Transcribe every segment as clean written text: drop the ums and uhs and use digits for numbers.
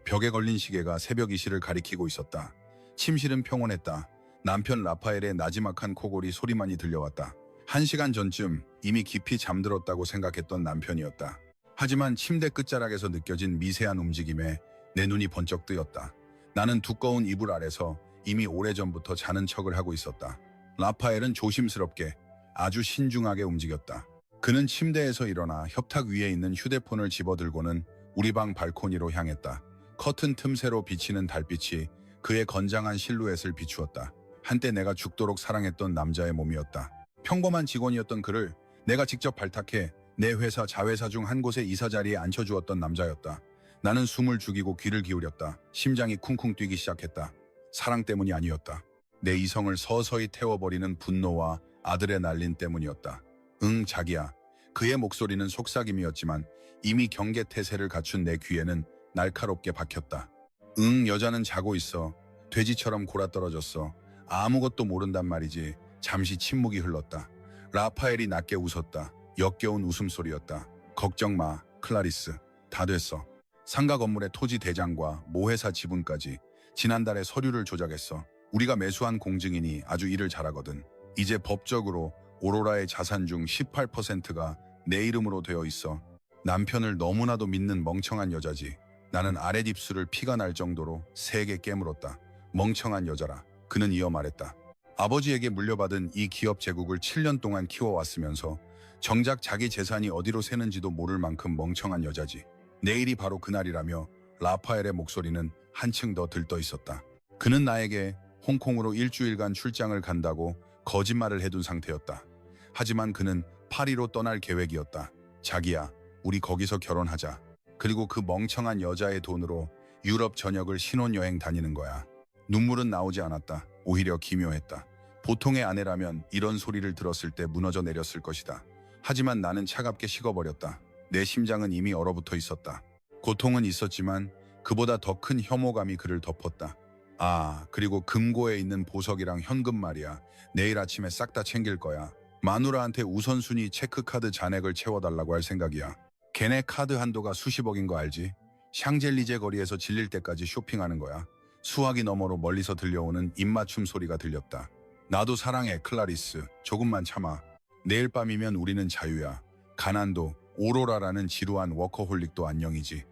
벽에 걸린 시계가 새벽 이시를 가리키고 있었다. 침실은 평온했다. 남편 라파엘의 나지막한 코골이 소리만이 들려왔다. 1시간 전쯤 이미 깊이 잠들었다고 생각했던 남편이었다. 하지만 침대 끝자락에서 느껴진 미세한 움직임에 내 눈이 번쩍 뜨였다. 나는 두꺼운 이불 아래서 이미 오래전부터 자는 척을 하고 있었다. 라파엘은 조심스럽게 아주 신중하게 움직였다. 그는 침대에서 일어나 협탁 위에 있는 휴대폰을 집어들고는 우리 방 발코니로 향했다. 커튼 틈새로 비치는 달빛이 그의 건장한 실루엣을 비추었다. 한때 내가 죽도록 사랑했던 남자의 몸이었다. 평범한 직원이었던 그를 내가 직접 발탁해 내 회사 자회사 중 한 곳의 이사 자리에 앉혀주었던 남자였다. 나는 숨을 죽이고 귀를 기울였다. 심장이 쿵쿵 뛰기 시작했다. 사랑 때문이 아니었다. 내 이성을 서서히 태워버리는 분노와 아들의 날린 때문이었다. 응, 자기야. 그의 목소리는 속삭임이었지만 이미 경계태세를 갖춘 내 귀에는 날카롭게 박혔다. 응, 여자는 자고 있어. 돼지처럼 골아떨어졌어. 아무것도 모른단 말이지. 잠시 침묵이 흘렀다. 라파엘이 낮게 웃었다. 역겨운 웃음소리였다. 걱정 마, 클라리스. 다 됐어. 상가 건물의 토지 대장과 모회사 지분까지 지난달에 서류를 조작했어. 우리가 매수한 공증인이 아주 일을 잘하거든. 이제 법적으로 오로라의 자산 중 18%가 내 이름으로 되어 있어. 남편을 너무나도 믿는 멍청한 여자지. 나는 아랫입술을 피가 날 정도로 세게 깨물었다. 멍청한 여자라. 그는 이어 말했다. 아버지에게 물려받은 이 기업 제국을 7년 동안 키워왔으면서 정작 자기 재산이 어디로 새는지도 모를 만큼 멍청한 여자지. 내일이 바로 그날이라며 라파엘의 목소리는 한층 더 들떠 있었다. 그는 나에게 홍콩으로 일주일간 출장을 간다고 거짓말을 해둔 상태였다. 하지만 그는 파리로 떠날 계획이었다. 자기야, 우리 거기서 결혼하자. 그리고 그 멍청한 여자의 돈으로 유럽 전역을 신혼여행 다니는 거야. 눈물은 나오지 않았다. 오히려 기묘했다. 보통의 아내라면 이런 소리를 들었을 때 무너져 내렸을 것이다. 하지만 나는 차갑게 식어버렸다. 내 심장은 이미 얼어붙어 있었다. 고통은 있었지만 그보다 더 큰 혐오감이 그를 덮었다. 아, 그리고 금고에 있는 보석이랑 현금 말이야. 내일 아침에 싹 다 챙길 거야. 마누라한테 우선순위 체크카드 잔액을 채워달라고 할 생각이야. 걔네 카드 한도가 수십억인 거 알지? 샹젤리제 거리에서 질릴 때까지 쇼핑하는 거야. 수화기 너머로 멀리서 들려오는 입맞춤 소리가 들렸다. 나도 사랑해, 클라리스. 조금만 참아. 내일 밤이면 우리는 자유야. 가난도, 오로라라는 지루한 워커홀릭도 안녕이지.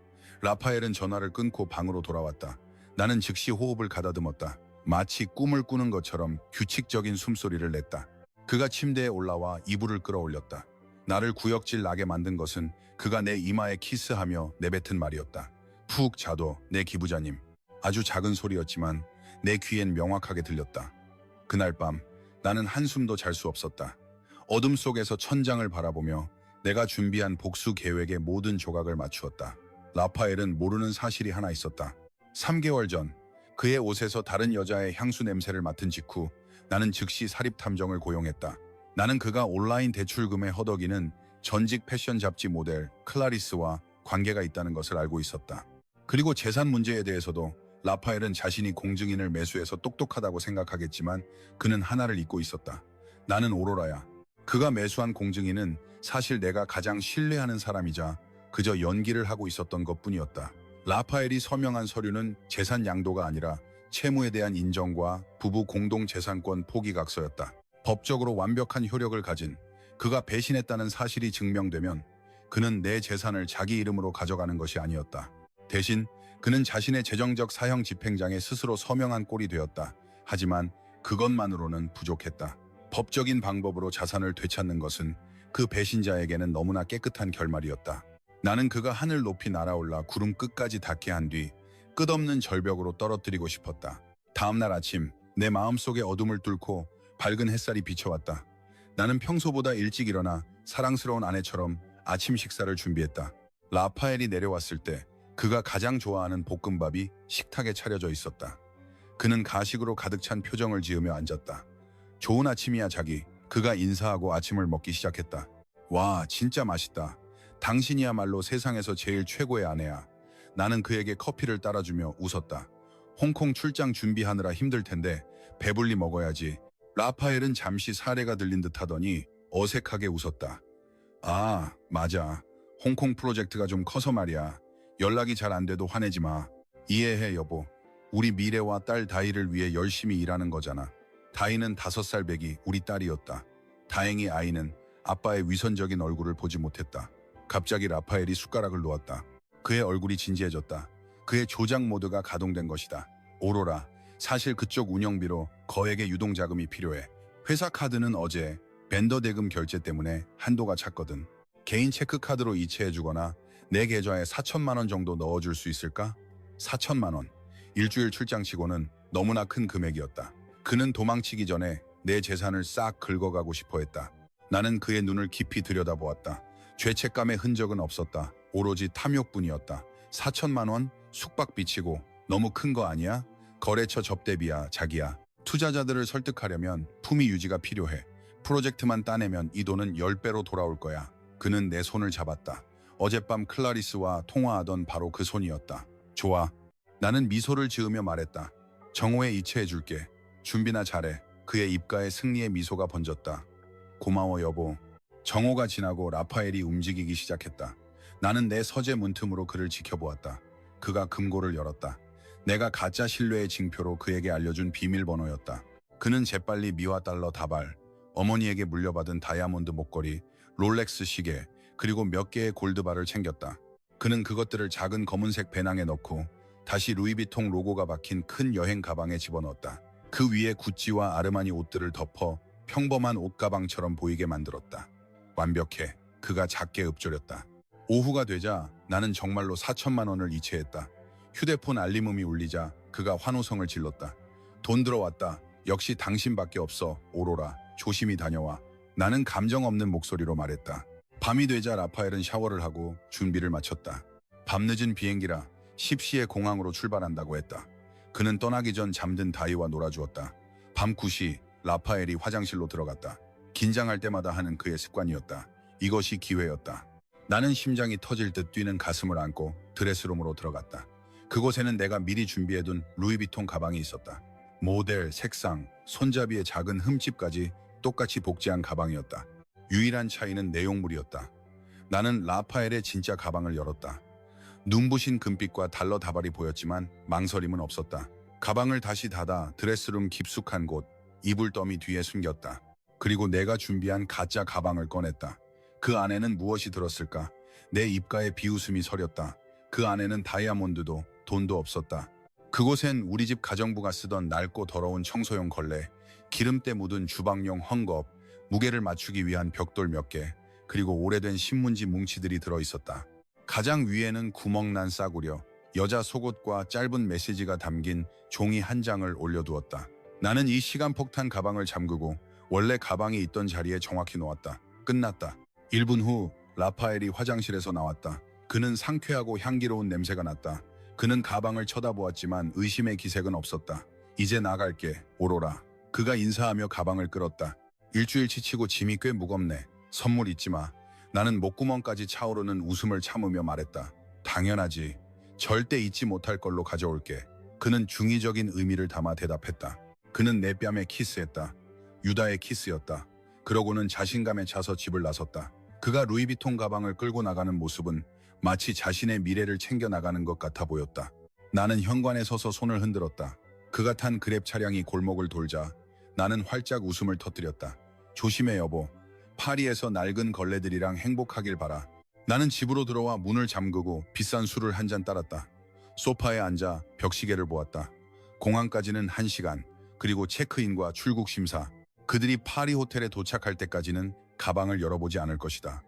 라파엘은 전화를 끊고 방으로 돌아왔다. 나는 즉시 호흡을 가다듬었다. 마치 꿈을 꾸는 것처럼 규칙적인 숨소리를 냈다. 그가 침대에 올라와 이불을 끌어올렸다. 나를 구역질 나게 만든 것은 그가 내 이마에 키스하며 내뱉은 말이었다. 푹 자도, 내 기부자님. 아주 작은 소리였지만 내 귀엔 명확하게 들렸다. 그날 밤 나는 한숨도 잘 수 없었다. 어둠 속에서 천장을 바라보며 내가 준비한 복수 계획의 모든 조각을 맞추었다. 라파엘은 모르는 사실이 하나 있었다. 3개월 전 그의 옷에서 다른 여자의 향수 냄새를 맡은 직후 나는 즉시 사립탐정을 고용했다. 나는 그가 온라인 대출금에 허덕이는 전직 패션 잡지 모델 클라리스와 관계가 있다는 것을 알고 있었다. 그리고 재산 문제에 대해서도 라파엘은 자신이 공증인을 매수해서 똑똑하다고 생각하겠지만 그는 하나를 잊고 있었다. 나는 오로라야. 그가 매수한 공증인은 사실 내가 가장 신뢰하는 사람이자 그저 연기를 하고 있었던 것뿐이었다. 라파엘이 서명한 서류는 재산 양도가 아니라 채무에 대한 인정과 부부 공동재산권 포기각서였다. 법적으로 완벽한 효력을 가진 그가 배신했다는 사실이 증명되면 그는 내 재산을 자기 이름으로 가져가는 것이 아니었다. 대신 그는 자신의 재정적 사형 집행장에 스스로 서명한 꼴이 되었다. 하지만 그것만으로는 부족했다. 법적인 방법으로 자산을 되찾는 것은 그 배신자에게는 너무나 깨끗한 결말이었다. 나는 그가 하늘 높이 날아올라 구름 끝까지 닿게 한 뒤 끝없는 절벽으로 떨어뜨리고 싶었다. 다음날 아침 내 마음속의 어둠을 뚫고 밝은 햇살이 비춰왔다. 나는 평소보다 일찍 일어나 사랑스러운 아내처럼 아침 식사를 준비했다. 라파엘이 내려왔을 때 그가 가장 좋아하는 볶음밥이 식탁에 차려져 있었다. 그는 가식으로 가득 찬 표정을 지으며 앉았다. 좋은 아침이야, 자기. 그가 인사하고 아침을 먹기 시작했다. 와, 진짜 맛있다. 당신이야말로 세상에서 제일 최고의 아내야. 나는 그에게 커피를 따라주며 웃었다. 홍콩 출장 준비하느라 힘들 텐데 배불리 먹어야지. 라파엘은 잠시 사례가 들린 듯 하더니 어색하게 웃었다. 아, 맞아. 홍콩 프로젝트가 좀 커서 말이야. 연락이 잘 안 돼도 화내지 마. 이해해 여보. 우리 미래와 딸 다이를 위해 열심히 일하는 거잖아. 다이는 5살 배기 우리 딸이었다. 다행히 아이는 아빠의 위선적인 얼굴을 보지 못했다. 갑자기 라파엘이 숟가락을 놓았다. 그의 얼굴이 진지해졌다. 그의 조작 모드가 가동된 것이다. 오로라, 사실 그쪽 운영비로 거액의 유동자금이 필요해. 회사 카드는 어제 벤더 대금 결제 때문에 한도가 찼거든. 개인 체크카드로 이체해주거나 내 계좌에 4천만 원 정도 넣어줄 수 있을까? 4천만 원. 일주일 출장치고는 너무나 큰 금액이었다. 그는 도망치기 전에 내 재산을 싹 긁어가고 싶어 했다. 나는 그의 눈을 깊이 들여다보았다. 죄책감의 흔적은 없었다. 오로지 탐욕뿐이었다. 4천만 원? 숙박비치고 너무 큰 거 아니야? 거래처 접대비야, 자기야. 투자자들을 설득하려면 품위 유지가 필요해. 프로젝트만 따내면 이 돈은 10배로 돌아올 거야. 그는 내 손을 잡았다. 어젯밤 클라리스와 통화하던 바로 그 손이었다. 좋아. 나는 미소를 지으며 말했다. 정오에 이체해줄게. 준비나 잘해. 그의 입가에 승리의 미소가 번졌다. 고마워 여보. 정오가 지나고 라파엘이 움직이기 시작했다. 나는 내 서재 문틈으로 그를 지켜보았다. 그가 금고를 열었다. 내가 가짜 신뢰의 징표로 그에게 알려준 비밀번호였다. 그는 재빨리 미화 달러 다발, 어머니에게 물려받은 다이아몬드 목걸이, 롤렉스 시계, 그리고 몇 개의 골드바를 챙겼다. 그는 그것들을 작은 검은색 배낭에 넣고 다시 루이비통 로고가 박힌 큰 여행 가방에 집어넣었다. 그 위에 구찌와 아르마니 옷들을 덮어 평범한 옷가방처럼 보이게 만들었다. 완벽해. 그가 작게 읊조렸다. 오후가 되자 나는 정말로 4천만 원을 이체했다. 휴대폰 알림음이 울리자 그가 환호성을 질렀다. 돈 들어왔다. 역시 당신밖에 없어. 오로라. 조심히 다녀와. 나는 감정 없는 목소리로 말했다. 밤이 되자 라파엘은 샤워를 하고 준비를 마쳤다. 밤늦은 비행기라 10시에 공항으로 출발한다고 했다. 그는 떠나기 전 잠든 다이와 놀아주었다. 밤 9시 라파엘이 화장실로 들어갔다. 긴장할 때마다 하는 그의 습관이었다. 이것이 기회였다. 나는 심장이 터질 듯 뛰는 가슴을 안고 드레스룸으로 들어갔다. 그곳에는 내가 미리 준비해둔 루이비통 가방이 있었다. 모델, 색상, 손잡이의 작은 흠집까지 똑같이 복제한 가방이었다. 유일한 차이는 내용물이었다. 나는 라파엘의 진짜 가방을 열었다. 눈부신 금빛과 달러 다발이 보였지만 망설임은 없었다. 가방을 다시 닫아 드레스룸 깊숙한 곳, 이불 더미 뒤에 숨겼다. 그리고 내가 준비한 가짜 가방을 꺼냈다. 그 안에는 무엇이 들었을까? 내 입가에 비웃음이 서렸다. 그 안에는 다이아몬드도 돈도 없었다. 그곳엔 우리 집 가정부가 쓰던 낡고 더러운 청소용 걸레, 기름때 묻은 주방용 헝겊, 무게를 맞추기 위한 벽돌 몇 개, 그리고 오래된 신문지 뭉치들이 들어있었다. 가장 위에는 구멍난 싸구려, 여자 속옷과 짧은 메시지가 담긴 종이 한 장을 올려두었다. 나는 이 시간폭탄 가방을 잠그고 원래 가방이 있던 자리에 정확히 놓았다. 끝났다. 1분 후 라파엘이 화장실에서 나왔다. 그는 상쾌하고 향기로운 냄새가 났다. 그는 가방을 쳐다보았지만 의심의 기색은 없었다. 이제 나갈게, 오로라. 그가 인사하며 가방을 끌었다. 일주일 지치고 짐이 꽤 무겁네. 선물 잊지 마. 나는 목구멍까지 차오르는 웃음을 참으며 말했다. 당연하지. 절대 잊지 못할 걸로 가져올게. 그는 중의적인 의미를 담아 대답했다. 그는 내 뺨에 키스했다. 유다의 키스였다. 그러고는 자신감에 차서 집을 나섰다. 그가 루이비통 가방을 끌고 나가는 모습은 마치 자신의 미래를 챙겨나가는 것 같아 보였다. 나는 현관에 서서 손을 흔들었다. 그가 탄 그랩 차량이 골목을 돌자 나는 활짝 웃음을 터뜨렸다. 조심해 여보. 파리에서 낡은 걸레들이랑 행복하길 바라. 나는 집으로 들어와 문을 잠그고 비싼 술을 한 잔 따랐다. 소파에 앉아 벽시계를 보았다. 공항까지는 1시간, 그리고 체크인과 출국 심사. 그들이 파리 호텔에 도착할 때까지는 가방을 열어보지 않을 것이다.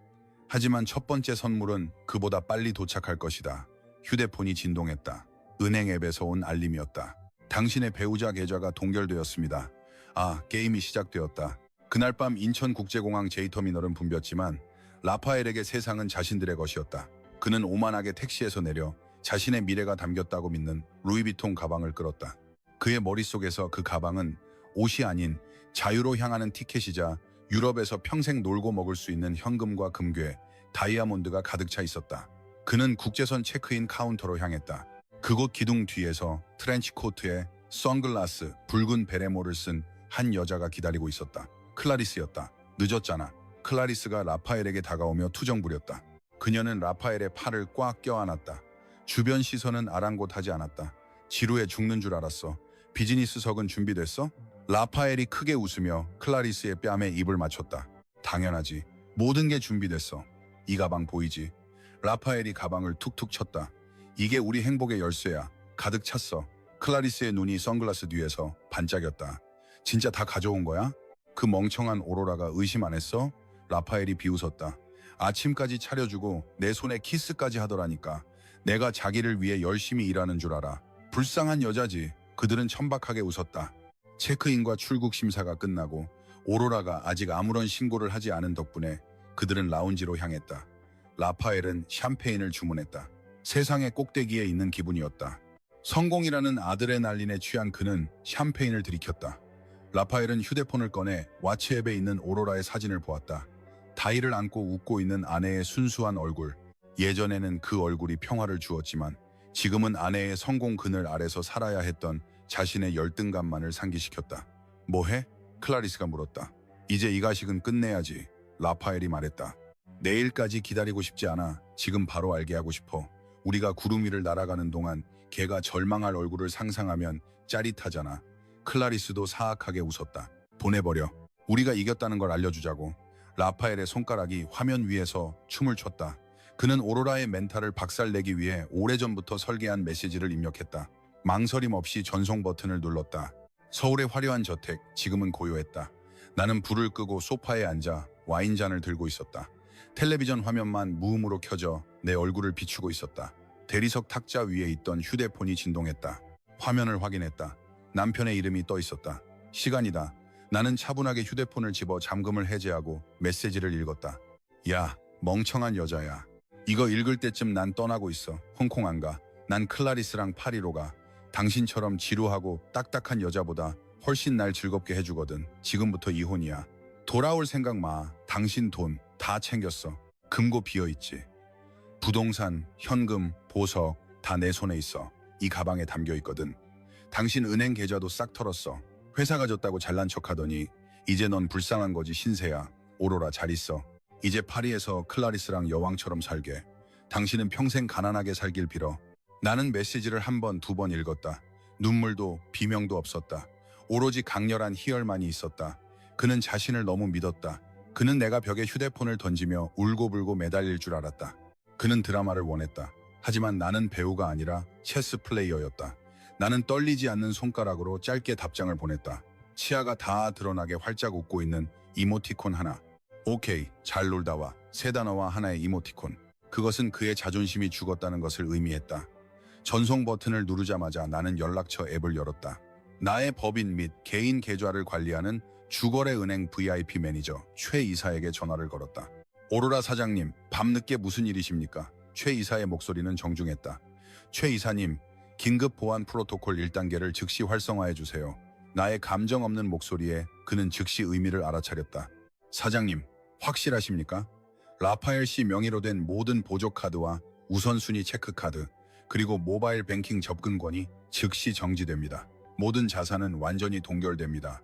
하지만 첫 번째 선물은 그보다 빨리 도착할 것이다. 휴대폰이 진동했다. 은행 앱에서 온 알림이었다. 당신의 배우자 계좌가 동결되었습니다. 아, 게임이 시작되었다. 그날 밤 인천국제공항 J터미널은 붐볐지만 라파엘에게 세상은 자신들의 것이었다. 그는 오만하게 택시에서 내려 자신의 미래가 담겼다고 믿는 루이비통 가방을 끌었다. 그의 머릿속에서 그 가방은 옷이 아닌 자유로 향하는 티켓이자 유럽에서 평생 놀고 먹을 수 있는 현금과 금괴, 다이아몬드가 가득 차 있었다. 그는 국제선 체크인 카운터로 향했다. 그곳 기둥 뒤에서 트렌치 코트에 선글라스, 붉은 베레모를 쓴 한 여자가 기다리고 있었다. 클라리스였다. 늦었잖아. 클라리스가 라파엘에게 다가오며 투정 부렸다. 그녀는 라파엘의 팔을 꽉 껴안았다. 주변 시선은 아랑곳하지 않았다. 지루해 죽는 줄 알았어. 비즈니스석은 준비됐어? 라파엘이 크게 웃으며 클라리스의 뺨에 입을 맞췄다. 당연하지. 모든 게 준비됐어. 이 가방 보이지? 라파엘이 가방을 툭툭 쳤다. 이게 우리 행복의 열쇠야. 가득 찼어. 클라리스의 눈이 선글라스 뒤에서 반짝였다. 진짜 다 가져온 거야? 그 멍청한 오로라가 의심 안 했어? 라파엘이 비웃었다. 아침까지 차려주고 내 손에 키스까지 하더라니까. 내가 자기를 위해 열심히 일하는 줄 알아. 불쌍한 여자지. 그들은 천박하게 웃었다. 체크인과 출국 심사가 끝나고 오로라가 아직 아무런 신고를 하지 않은 덕분에 그들은 라운지로 향했다. 라파엘은 샴페인을 주문했다. 세상의 꼭대기에 있는 기분이었다. 성공이라는 아드레날린에 취한 그는 샴페인을 들이켰다. 라파엘은 휴대폰을 꺼내 와치 앱에 있는 오로라의 사진을 보았다. 다이를 안고 웃고 있는 아내의 순수한 얼굴. 예전에는 그 얼굴이 평화를 주었지만 지금은 아내의 성공 그늘 아래서 살아야 했던 자신의 열등감만을 상기시켰다. 뭐해? 클라리스가 물었다. 이제 이 가식은 끝내야지. 라파엘이 말했다. 내일까지 기다리고 싶지 않아. 지금 바로 알게 하고 싶어. 우리가 구름 위를 날아가는 동안 걔가 절망할 얼굴을 상상하면 짜릿하잖아. 클라리스도 사악하게 웃었다. 보내버려. 우리가 이겼다는 걸 알려주자고. 라파엘의 손가락이 화면 위에서 춤을 췄다. 그는 오로라의 멘탈을 박살내기 위해 오래전부터 설계한 메시지를 입력했다. 망설임 없이 전송 버튼을 눌렀다. 서울의 화려한 저택, 지금은 고요했다. 나는 불을 끄고 소파에 앉아 와인잔을 들고 있었다. 텔레비전 화면만 무음으로 켜져 내 얼굴을 비추고 있었다. 대리석 탁자 위에 있던 휴대폰이 진동했다. 화면을 확인했다. 남편의 이름이 떠 있었다. 시간이다. 나는 차분하게 휴대폰을 집어 잠금을 해제하고 메시지를 읽었다. 야, 멍청한 여자야. 이거 읽을 때쯤 난 떠나고 있어. 홍콩 안 가. 난 클라리스랑 파리로 가. 당신처럼 지루하고 딱딱한 여자보다 훨씬 날 즐겁게 해주거든. 지금부터 이혼이야. 돌아올 생각 마. 당신 돈 다 챙겼어. 금고 비어있지. 부동산, 현금, 보석 다 내 손에 있어. 이 가방에 담겨 있거든. 당신 은행 계좌도 싹 털었어. 회사 가졌다고 잘난 척하더니 이제 넌 불쌍한 거지 신세야. 오로라 잘 있어. 이제 파리에서 클라리스랑 여왕처럼 살게. 당신은 평생 가난하게 살길 빌어. 나는 메시지를 한 번, 두 번 읽었다. 눈물도 비명도 없었다. 오로지 강렬한 희열만이 있었다. 그는 자신을 너무 믿었다. 그는 내가 벽에 휴대폰을 던지며 울고불고 매달릴 줄 알았다. 그는 드라마를 원했다. 하지만 나는 배우가 아니라 체스 플레이어였다. 나는 떨리지 않는 손가락으로 짧게 답장을 보냈다. 치아가 다 드러나게 활짝 웃고 있는 이모티콘 하나. 오케이, 잘 놀다 와. 세 단어와 하나의 이모티콘. 그것은 그의 자존심이 죽었다는 것을 의미했다. 전송 버튼을 누르자마자 나는 연락처 앱을 열었다. 나의 법인 및 개인 계좌를 관리하는 주거래은행 VIP 매니저 최 이사에게 전화를 걸었다. 오로라 사장님, 밤늦게 무슨 일이십니까? 최 이사의 목소리는 정중했다. 최 이사님, 긴급 보안 프로토콜 1단계를 즉시 활성화해 주세요. 나의 감정 없는 목소리에 그는 즉시 의미를 알아차렸다. 사장님, 확실하십니까? 라파엘 씨 명의로 된 모든 보조카드와 우선순위 체크카드, 그리고 모바일 뱅킹 접근권이 즉시 정지됩니다. 모든 자산은 완전히 동결됩니다.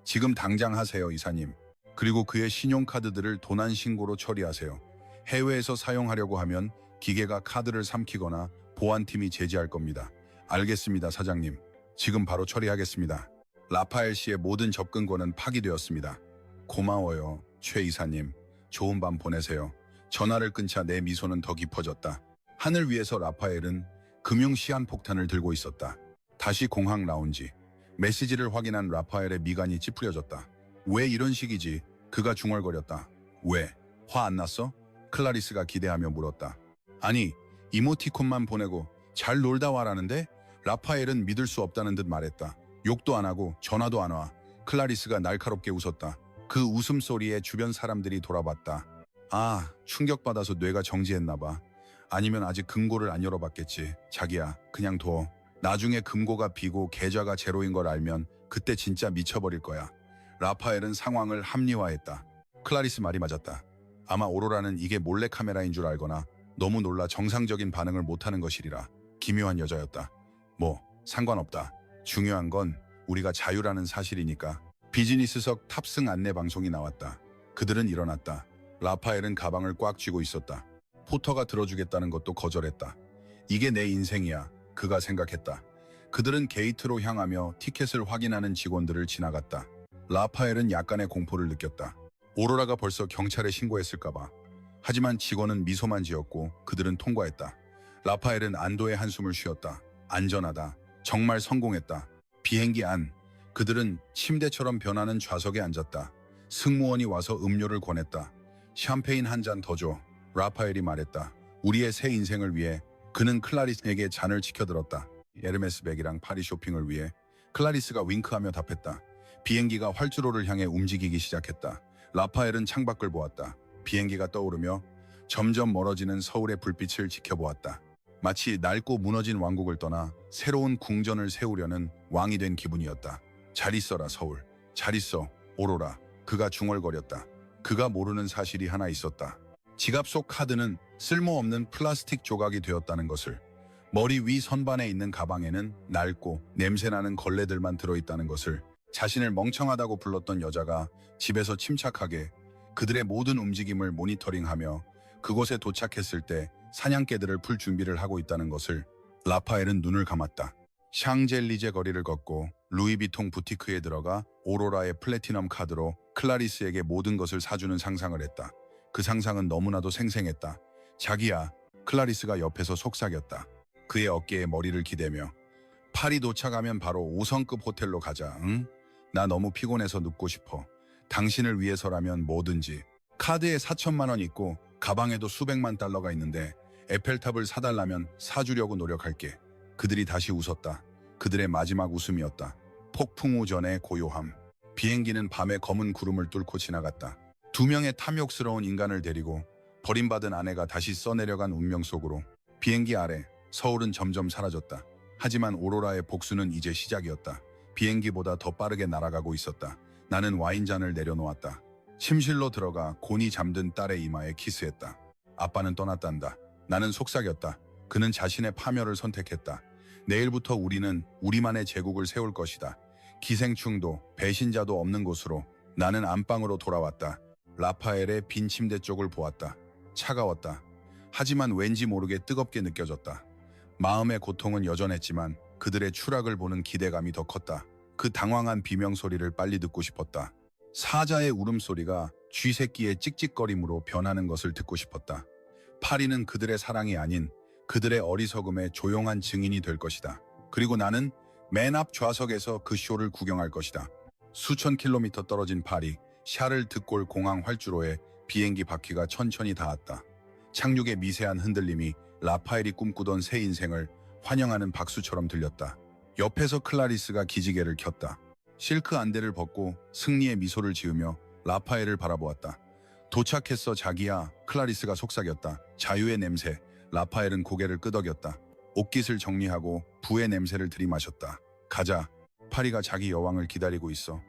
지금 당장 하세요, 이사님. 그리고 그의 신용카드들을 도난 신고로 처리하세요. 해외에서 사용하려고 하면 기계가 카드를 삼키거나 보안팀이 제지할 겁니다. 알겠습니다, 사장님. 지금 바로 처리하겠습니다. 라파엘 씨의 모든 접근권은 파기되었습니다. 고마워요, 최 이사님. 좋은 밤 보내세요. 전화를 끊자 내 미소는 더 깊어졌다. 하늘 위에서 라파엘은 금융 시한폭탄을 들고 있었다. 다시 공항 라운지. 메시지를 확인한 라파엘의 미간이 찌푸려졌다. 왜 이런 식이지? 그가 중얼거렸다. 왜? 화 안 났어? 클라리스가 기대하며 물었다. 아니, 이모티콘만 보내고 잘 놀다 와라는데? 라파엘은 믿을 수 없다는 듯 말했다. 욕도 안 하고 전화도 안 와. 클라리스가 날카롭게 웃었다. 그 웃음소리에 주변 사람들이 돌아봤다. 아, 충격받아서 뇌가 정지했나 봐. 아니면 아직 금고를 안 열어봤겠지. 자기야, 그냥 둬. 나중에 금고가 비고 계좌가 제로인 걸 알면 그때 진짜 미쳐버릴 거야. 라파엘은 상황을 합리화했다. 클라리스 말이 맞았다. 아마 오로라는 이게 몰래카메라인 줄 알거나 너무 놀라 정상적인 반응을 못하는 것이리라. 기묘한 여자였다. 뭐 상관없다. 중요한 건 우리가 자유라는 사실이니까. 비즈니스석 탑승 안내 방송이 나왔다. 그들은 일어났다. 라파엘은 가방을 꽉 쥐고 있었다. 포터가 들어주겠다는 것도 거절했다. 이게 내 인생이야. 그가 생각했다. 그들은 게이트로 향하며 티켓을 확인하는 직원들을 지나갔다. 라파엘은 약간의 공포를 느꼈다. 오로라가 벌써 경찰에 신고했을까봐. 하지만 직원은 미소만 지었고 그들은 통과했다. 라파엘은 안도의 한숨을 쉬었다. 안전하다. 정말 성공했다. 비행기 안. 그들은 침대처럼 변하는 좌석에 앉았다. 승무원이 와서 음료를 권했다. 샴페인 한 잔 더 줘. 라파엘이 말했다. 우리의 새 인생을 위해. 그는 클라리스에게 잔을 지켜들었다. 에르메스 백이랑 파리 쇼핑을 위해. 클라리스가 윙크하며 답했다. 비행기가 활주로를 향해 움직이기 시작했다. 라파엘은 창밖을 보았다. 비행기가 떠오르며 점점 멀어지는 서울의 불빛을 지켜보았다. 마치 낡고 무너진 왕국을 떠나 새로운 궁전을 세우려는 왕이 된 기분이었다. 잘 있어라 서울. 잘 있어 오로라. 그가 중얼거렸다. 그가 모르는 사실이 하나 있었다. 지갑 속 카드는 쓸모없는 플라스틱 조각이 되었다는 것을. 머리 위 선반에 있는 가방에는 낡고 냄새나는 걸레들만 들어있다는 것을. 자신을 멍청하다고 불렀던 여자가 집에서 침착하게 그들의 모든 움직임을 모니터링하며 그곳에 도착했을 때 사냥개들을 풀 준비를 하고 있다는 것을. 라파엘은 눈을 감았다. 샹젤리제 거리를 걷고 루이비통 부티크에 들어가 오로라의 플래티넘 카드로 클라리스에게 모든 것을 사주는 상상을 했다. 그 상상은 너무나도 생생했다. 자기야. 클라리스가 옆에서 속삭였다. 그의 어깨에 머리를 기대며. 파리 도착하면 바로 5성급 호텔로 가자. 응? 나 너무 피곤해서 눕고 싶어. 당신을 위해서라면 뭐든지. 카드에 4천만 원 있고 가방에도 수백만 달러가 있는데 에펠탑을 사달라면 사주려고 노력할게. 그들이 다시 웃었다. 그들의 마지막 웃음이었다. 폭풍 후 전의 고요함. 비행기는 밤의 검은 구름을 뚫고 지나갔다. 두 명의 탐욕스러운 인간을 데리고 버림받은 아내가 다시 써내려간 운명 속으로. 비행기 아래 서울은 점점 사라졌다. 하지만 오로라의 복수는 이제 시작이었다. 비행기보다 더 빠르게 날아가고 있었다. 나는 와인잔을 내려놓았다. 침실로 들어가 곤히 잠든 딸의 이마에 키스했다. 아빠는 떠났단다. 나는 속삭였다. 그는 자신의 파멸을 선택했다. 내일부터 우리는 우리만의 제국을 세울 것이다. 기생충도 배신자도 없는 곳으로. 나는 안방으로 돌아왔다. 라파엘의 빈 침대 쪽을 보았다. 차가웠다. 하지만 왠지 모르게 뜨겁게 느껴졌다. 마음의 고통은 여전했지만 그들의 추락을 보는 기대감이 더 컸다. 그 당황한 비명소리를 빨리 듣고 싶었다. 사자의 울음소리가 쥐새끼의 찍찍거림으로 변하는 것을 듣고 싶었다. 파리는 그들의 사랑이 아닌 그들의 어리석음의 조용한 증인이 될 것이다. 그리고 나는 맨 앞 좌석에서 그 쇼를 구경할 것이다. 수천 킬로미터 떨어진 파리, 샤를 드골 공항 활주로에 비행기 바퀴가 천천히 닿았다. 착륙의 미세한 흔들림이 라파엘이 꿈꾸던 새 인생을 환영하는 박수처럼 들렸다. 옆에서 클라리스가 기지개를 켰다. 실크 안대를 벗고 승리의 미소를 지으며 라파엘을 바라보았다. 도착했어 자기야. 클라리스가 속삭였다. 자유의 냄새. 라파엘은 고개를 끄덕였다. 옷깃을 정리하고 부의 냄새를 들이마셨다. 가자. 파리가 자기 여왕을 기다리고 있어.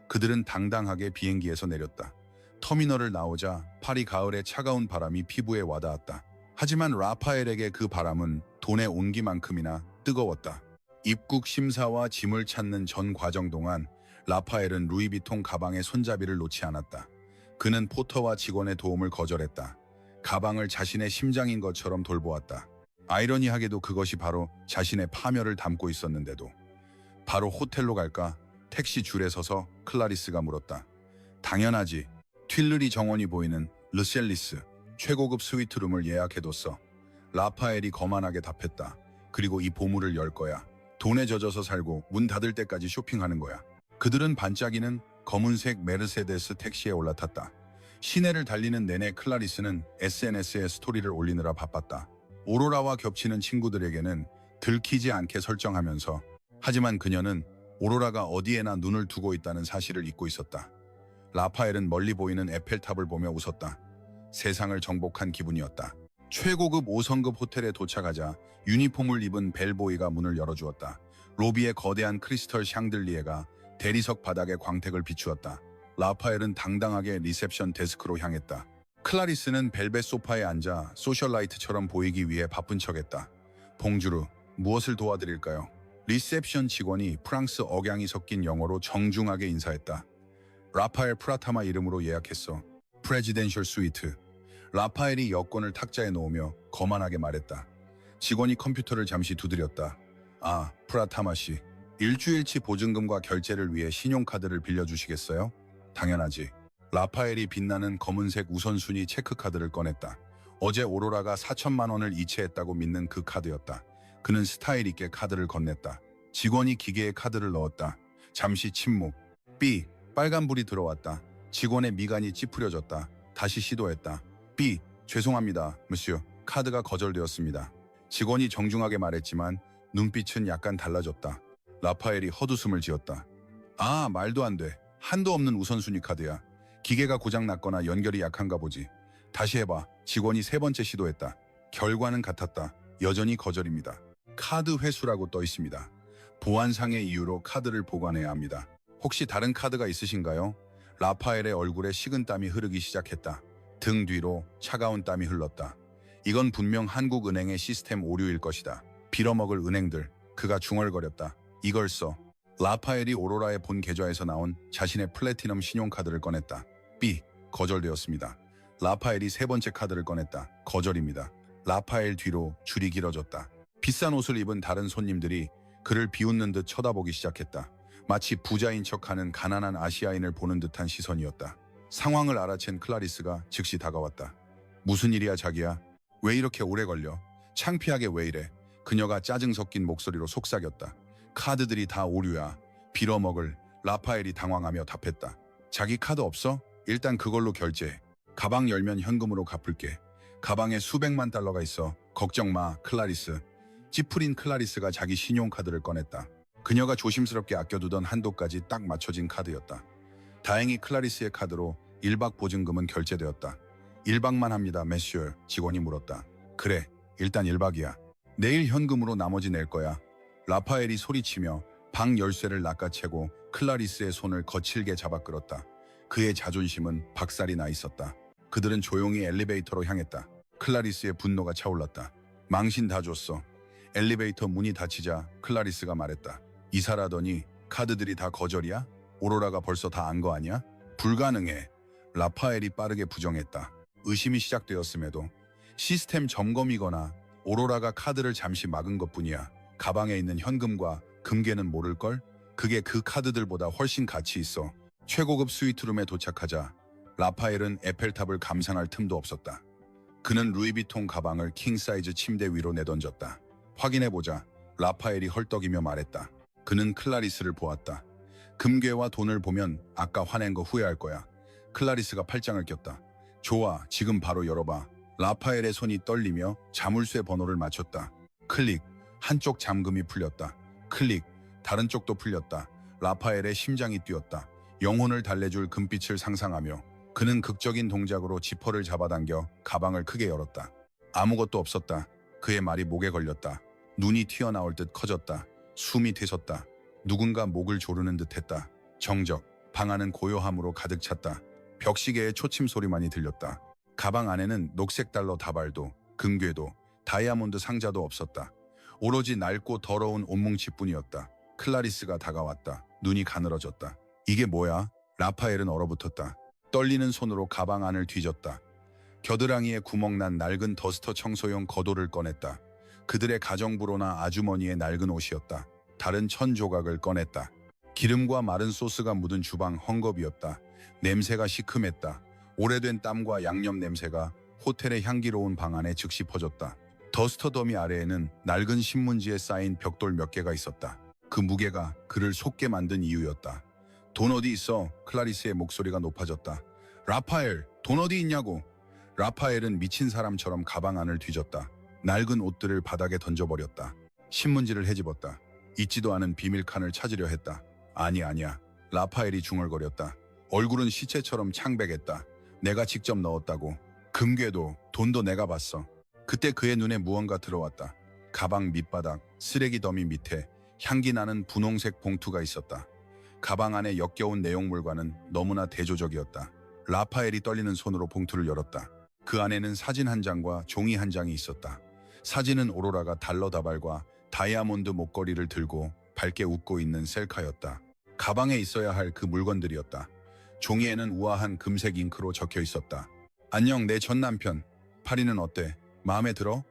그들은 당당하게 비행기에서 내렸다. 터미널을 나오자 파리 가을의 차가운 바람이 피부에 와닿았다. 하지만 라파엘에게 그 바람은 돈의 온기만큼이나 뜨거웠다. 입국 심사와 짐을 찾는 전 과정 동안 라파엘은 루이비통 가방의 손잡이를 놓지 않았다. 그는 포터와 직원의 도움을 거절했다. 가방을 자신의 심장인 것처럼 돌보았다. 아이러니하게도 그것이 바로 자신의 파멸을 담고 있었는데도. 바로 호텔로 갈까? 택시 줄에 서서 클라리스가 물었다. 당연하지. 튠르리 정원이 보이는 르셀리스 최고급 스위트룸을 예약해뒀어. 라파엘이 거만하게 답했다. 그리고 이 보물을 열 거야. 돈에 젖어서 살고 문 닫을 때까지 쇼핑하는 거야. 그들은 반짝이는 검은색 메르세데스 택시에 올라탔다. 시내를 달리는 내내 클라리스는 SNS에 스토리를 올리느라 바빴다. 오로라와 겹치는 친구들에게는 들키지 않게 설정하면서. 하지만 그녀는 오로라가 어디에나 눈을 두고 있다는 사실을 잊고 있었다. 라파엘은 멀리 보이는 에펠탑을 보며 웃었다. 세상을 정복한 기분이었다. 최고급 5성급 호텔에 도착하자 유니폼을 입은 벨보이가 문을 열어주었다. 로비의 거대한 크리스털 샹들리에가 대리석 바닥에 광택을 비추었다. 라파엘은 당당하게 리셉션 데스크로 향했다. 클라리스는 벨벳 소파에 앉아 소셜라이트처럼 보이기 위해 바쁜 척했다. 봉주르, 무엇을 도와드릴까요? 리셉션 직원이 프랑스 억양이 섞인 영어로 정중하게 인사했다. 라파엘 프라타마 이름으로 예약했어. 프레지덴셜 스위트. 라파엘이 여권을 탁자에 놓으며 거만하게 말했다. 직원이 컴퓨터를 잠시 두드렸다. 아, 프라타마 씨. 일주일치 보증금과 결제를 위해 신용카드를 빌려주시겠어요? 당연하지. 라파엘이 빛나는 검은색 우선순위 체크카드를 꺼냈다. 어제 오로라가 4천만 원을 이체했다고 믿는 그 카드였다. 그는 스타일 있게 카드를 건넸다. 직원이 기계에 카드를 넣었다. 잠시 침묵. B. 빨간불이 들어왔다. 직원의 미간이 찌푸려졌다. 다시 시도했다. B. 죄송합니다, 무시오. 카드가 거절되었습니다. 직원이 정중하게 말했지만 눈빛은 약간 달라졌다. 라파엘이 헛웃음을 지었다. 아, 말도 안 돼. 한도 없는 우선순위 카드야. 기계가 고장났거나 연결이 약한가 보지. 다시 해봐. 직원이 세 번째 시도했다. 결과는 같았다. 여전히 거절입니다. 카드 회수라고 떠 있습니다. 보안상의 이유로 카드를 보관해야 합니다. 혹시 다른 카드가 있으신가요? 라파엘의 얼굴에 식은땀이 흐르기 시작했다. 등 뒤로 차가운 땀이 흘렀다. 이건 분명 한국은행의 시스템 오류일 것이다. 빌어먹을 은행들. 그가 중얼거렸다. 이걸 써. 라파엘이 오로라의 본 계좌에서 나온 자신의 플래티넘 신용카드를 꺼냈다. B. 거절되었습니다. 라파엘이 세 번째 카드를 꺼냈다. 거절입니다. 라파엘 뒤로 줄이 길어졌다. 비싼 옷을 입은 다른 손님들이 그를 비웃는 듯 쳐다보기 시작했다. 마치 부자인 척하는 가난한 아시아인을 보는 듯한 시선이었다. 상황을 알아챈 클라리스가 즉시 다가왔다. 무슨 일이야 자기야? 왜 이렇게 오래 걸려? 창피하게 왜 이래? 그녀가 짜증 섞인 목소리로 속삭였다. 카드들이 다 오류야. 빌어먹을. 라파엘이 당황하며 답했다. 자기 카드 없어? 일단 그걸로 결제해. 가방 열면 현금으로 갚을게. 가방에 수백만 달러가 있어. 걱정 마, 클라리스. 찌푸린 클라리스가 자기 신용카드를 꺼냈다. 그녀가 조심스럽게 아껴두던 한도까지 딱 맞춰진 카드였다. 다행히 클라리스의 카드로 1박 보증금은 결제되었다. 1박만 합니다, 메시어. 직원이 물었다. 그래, 일단 1박이야. 내일 현금으로 나머지 낼 거야. 라파엘이 소리치며 방 열쇠를 낚아채고 클라리스의 손을 거칠게 잡아 끌었다. 그의 자존심은 박살이 나 있었다. 그들은 조용히 엘리베이터로 향했다. 클라리스의 분노가 차올랐다. 망신 다 줬어. 엘리베이터 문이 닫히자 클라리스가 말했다. 이사라더니 카드들이 다 거절이야? 오로라가 벌써 다 안 거 아니야? 불가능해. 라파엘이 빠르게 부정했다. 의심이 시작되었음에도 시스템 점검이거나 오로라가 카드를 잠시 막은 것뿐이야. 가방에 있는 현금과 금괴는 모를걸? 그게 그 카드들보다 훨씬 가치 있어. 최고급 스위트룸에 도착하자 라파엘은 에펠탑을 감상할 틈도 없었다. 그는 루이비통 가방을 킹사이즈 침대 위로 내던졌다. 확인해보자. 라파엘이 헐떡이며 말했다. 그는 클라리스를 보았다. 금괴와 돈을 보면 아까 화낸 거 후회할 거야. 클라리스가 팔짱을 꼈다. 좋아, 지금 바로 열어봐. 라파엘의 손이 떨리며 자물쇠 번호를 맞췄다. 클릭, 한쪽 잠금이 풀렸다. 클릭, 다른 쪽도 풀렸다. 라파엘의 심장이 뛰었다. 영혼을 달래줄 금빛을 상상하며 그는 극적인 동작으로 지퍼를 잡아당겨 가방을 크게 열었다. 아무것도 없었다. 그의 말이 목에 걸렸다. 눈이 튀어나올 듯 커졌다. 숨이 뒤섰다. 누군가 목을 조르는 듯했다. 정적, 방 안은 고요함으로 가득 찼다. 벽시계의 초침 소리만이 들렸다. 가방 안에는 녹색 달러 다발도, 금괴도, 다이아몬드 상자도 없었다. 오로지 낡고 더러운 옷뭉치뿐이었다. 클라리스가 다가왔다. 눈이 가늘어졌다. 이게 뭐야? 라파엘은 얼어붙었다. 떨리는 손으로 가방 안을 뒤졌다. 겨드랑이에 구멍난 낡은 더스터 청소용 겉옷을 꺼냈다. 그들의 가정부로나 아주머니의 낡은 옷이었다. 다른 천 조각을 꺼냈다. 기름과 마른 소스가 묻은 주방 헝겊이었다. 냄새가 시큼했다. 오래된 땀과 양념 냄새가 호텔의 향기로운 방 안에 즉시 퍼졌다. 더스터 더미 아래에는 낡은 신문지에 쌓인 벽돌 몇 개가 있었다. 그 무게가 그를 속게 만든 이유였다. 돈 어디 있어? 클라리스의 목소리가 높아졌다. 라파엘, 돈 어디 있냐고. 라파엘은 미친 사람처럼 가방 안을 뒤졌다. 낡은 옷들을 바닥에 던져버렸다. 신문지를 헤집었다. 잊지도 않은 비밀칸을 찾으려 했다. 아니야. 라파엘이 중얼거렸다. 얼굴은 시체처럼 창백했다. 내가 직접 넣었다고. 금괴도 돈도 내가 봤어. 그때 그의 눈에 무언가 들어왔다. 가방 밑바닥, 쓰레기 더미 밑에 향기 나는 분홍색 봉투가 있었다. 가방 안에 역겨운 내용물과는 너무나 대조적이었다. 라파엘이 떨리는 손으로 봉투를 열었다. 그 안에는 사진 한 장과 종이 한 장이 있었다. 사진은 오로라가 달러 다발과 다이아몬드 목걸이를 들고 밝게 웃고 있는 셀카였다. 가방에 있어야 할 그 물건들이었다. 종이에는 우아한 금색 잉크로 적혀 있었다. 안녕, 내 전 남편. 파리는 어때? 마음에 들어?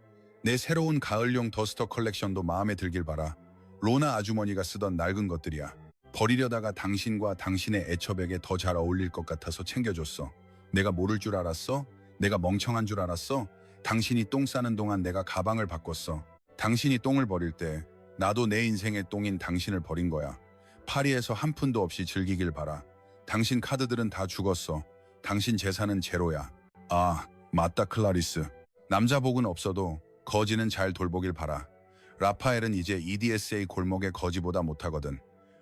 내 새로운 가을용 더스터 컬렉션도 마음에 들길 바라. 로나 아주머니가 쓰던 낡은 것들이야. 버리려다가 당신과 당신의 애처백에 더 잘 어울릴 것 같아서 챙겨줬어. 내가 모를 줄 알았어? 내가 멍청한 줄 알았어? 당신이 똥 싸는 동안 내가 가방을 바꿨어. 당신이 똥을 버릴 때 나도 내 인생의 똥인 당신을 버린 거야. 파리에서 한 푼도 없이 즐기길 바라. 당신 카드들은 다 죽었어. 당신 재산은 제로야. 아, 맞다 클라리스. 남자 복은 없어도 거지는 잘 돌보길 바라. 라파엘은 이제 EDSA 골목의 거지보다 못하거든.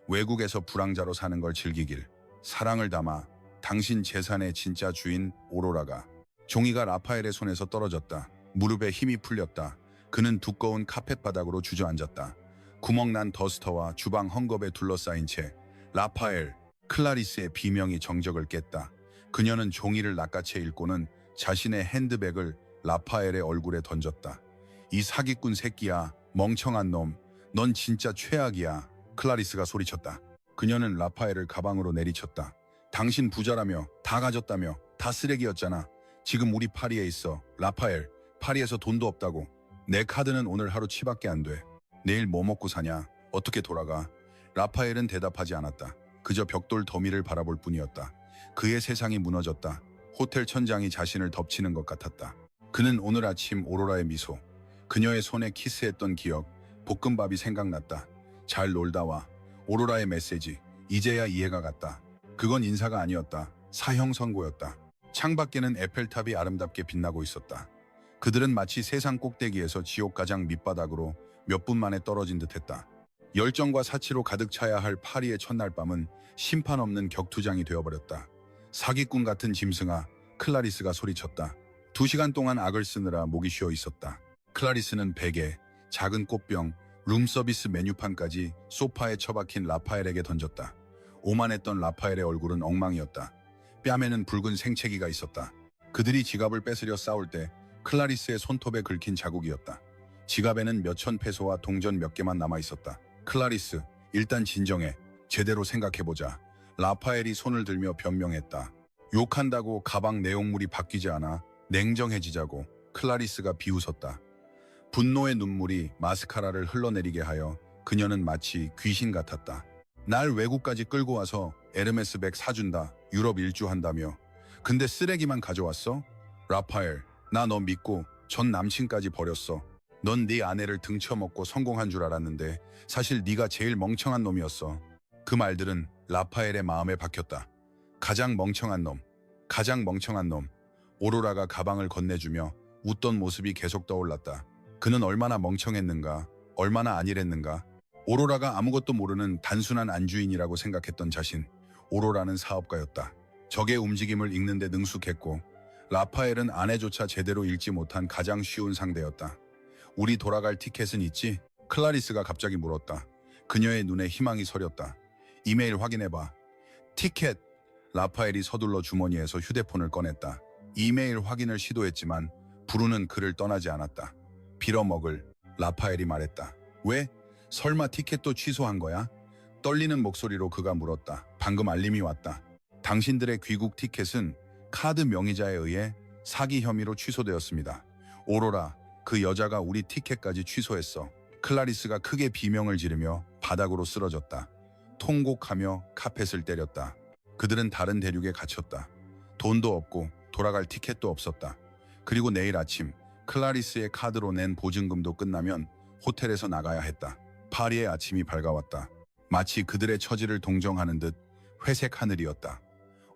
외국에서 불황자로 사는 걸 즐기길. 사랑을 담아 당신 재산의 진짜 주인 오로라가. 종이가 라파엘의 손에서 떨어졌다. 무릎에 힘이 풀렸다. 그는 두꺼운 카펫 바닥으로 주저앉았다. 구멍난 더스터와 주방 헝겊에 둘러싸인 채 라파엘, 클라리스의 비명이 정적을 깼다. 그녀는 종이를 낚아채 읽고는 자신의 핸드백을 라파엘의 얼굴에 던졌다. 이 사기꾼 새끼야, 멍청한 놈, 넌 진짜 최악이야. 클라리스가 소리쳤다. 그녀는 라파엘을 가방으로 내리쳤다. 당신 부자라며, 다 가졌다며, 다 쓰레기였잖아. 지금 우리 파리에 있어. 라파엘, 파리에서 돈도 없다고. 내 카드는 오늘 하루 치밖에 안 돼. 내일 뭐 먹고 사냐? 어떻게 돌아가? 라파엘은 대답하지 않았다. 그저 벽돌 더미를 바라볼 뿐이었다. 그의 세상이 무너졌다. 호텔 천장이 자신을 덮치는 것 같았다. 그는 오늘 아침 오로라의 미소, 그녀의 손에 키스했던 기억, 볶음밥이 생각났다. 잘 놀다 와. 오로라의 메시지, 이제야 이해가 갔다. 그건 인사가 아니었다. 사형 선고였다. 창밖에는 에펠탑이 아름답게 빛나고 있었다. 그들은 마치 세상 꼭대기에서 지옥 가장 밑바닥으로 몇 분 만에 떨어진 듯했다. 열정과 사치로 가득 차야 할 파리의 첫날 밤은 심판 없는 격투장이 되어버렸다. 사기꾼 같은 짐승아, 클라리스가 소리쳤다. 2시간 동안 악을 쓰느라 목이 쉬어 있었다. 클라리스는 베개, 작은 꽃병, 룸서비스 메뉴판까지 소파에 처박힌 라파엘에게 던졌다. 오만했던 라파엘의 얼굴은 엉망이었다. 뺨에는 붉은 생채기가 있었다. 그들이 지갑을 뺏으려 싸울 때 클라리스의 손톱에 긁힌 자국이었다. 지갑에는 몇천 페소와 동전 몇 개만 남아있었다. 클라리스, 일단 진정해. 제대로 생각해보자. 라파엘이 손을 들며 변명했다. 욕한다고 가방 내용물이 바뀌지 않아. 냉정해지자고. 클라리스가 비웃었다. 분노의 눈물이 마스카라를 흘러내리게 하여 그녀는 마치 귀신 같았다. 날 외국까지 끌고 와서 에르메스 백 사준다. 유럽 일주한다며. 근데 쓰레기만 가져왔어? 라파엘, 나 너 믿고 전 남친까지 버렸어. 넌 네 아내를 등쳐먹고 성공한 줄 알았는데 사실 네가 제일 멍청한 놈이었어. 그 말들은 라파엘의 마음에 박혔다. 가장 멍청한 놈, 가장 멍청한 놈. 오로라가 가방을 건네주며 웃던 모습이 계속 떠올랐다. 그는 얼마나 멍청했는가, 얼마나 안일했는가. 오로라가 아무것도 모르는 단순한 안주인이라고 생각했던 자신. 오로라는 사업가였다. 적의 움직임을 읽는데 능숙했고 라파엘은 아내조차 제대로 읽지 못한 가장 쉬운 상대였다. 우리 돌아갈 티켓은 있지? 클라리스가 갑자기 물었다. 그녀의 눈에 희망이 서렸다. 이메일 확인해봐. 티켓! 라파엘이 서둘러 주머니에서 휴대폰을 꺼냈다. 이메일 확인을 시도했지만 부르는 그를 떠나지 않았다. 빌어먹을. 라파엘이 말했다. 왜? 설마 티켓도 취소한 거야? 떨리는 목소리로 그가 물었다. 방금 알림이 왔다. 당신들의 귀국 티켓은 카드 명의자에 의해 사기 혐의로 취소되었습니다. 오로라, 그 여자가 우리 티켓까지 취소했어. 클라리스가 크게 비명을 지르며 바닥으로 쓰러졌다. 통곡하며 카펫을 때렸다. 그들은 다른 대륙에 갇혔다. 돈도 없고 돌아갈 티켓도 없었다. 그리고 내일 아침 클라리스의 카드로 낸 보증금도 끝나면 호텔에서 나가야 했다. 파리의 아침이 밝아왔다. 마치 그들의 처지를 동정하는 듯 회색 하늘이었다.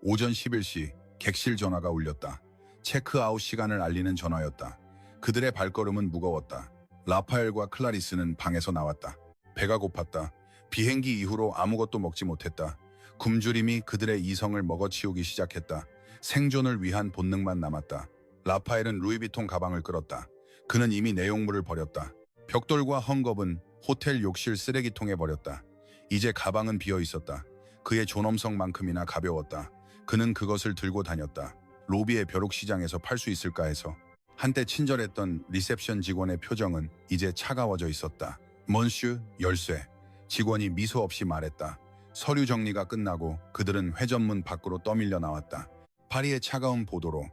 오전 11시 객실 전화가 울렸다. 체크아웃 시간을 알리는 전화였다. 그들의 발걸음은 무거웠다. 라파엘과 클라리스는 방에서 나왔다. 배가 고팠다. 비행기 이후로 아무것도 먹지 못했다. 굶주림이 그들의 이성을 먹어치우기 시작했다. 생존을 위한 본능만 남았다. 라파엘은 루이비통 가방을 끌었다. 그는 이미 내용물을 버렸다. 벽돌과 헝겊은 호텔 욕실 쓰레기통에 버렸다. 이제 가방은 비어 있었다. 그의 존엄성만큼이나 가벼웠다. 그는 그것을 들고 다녔다. 로비의 벼룩시장에서 팔 수 있을까 해서. 한때 친절했던 리셉션 직원의 표정은 이제 차가워져 있었다. 먼슈, 열쇠. 직원이 미소 없이 말했다. 서류 정리가 끝나고 그들은 회전문 밖으로 떠밀려 나왔다. 파리의 차가운 보도로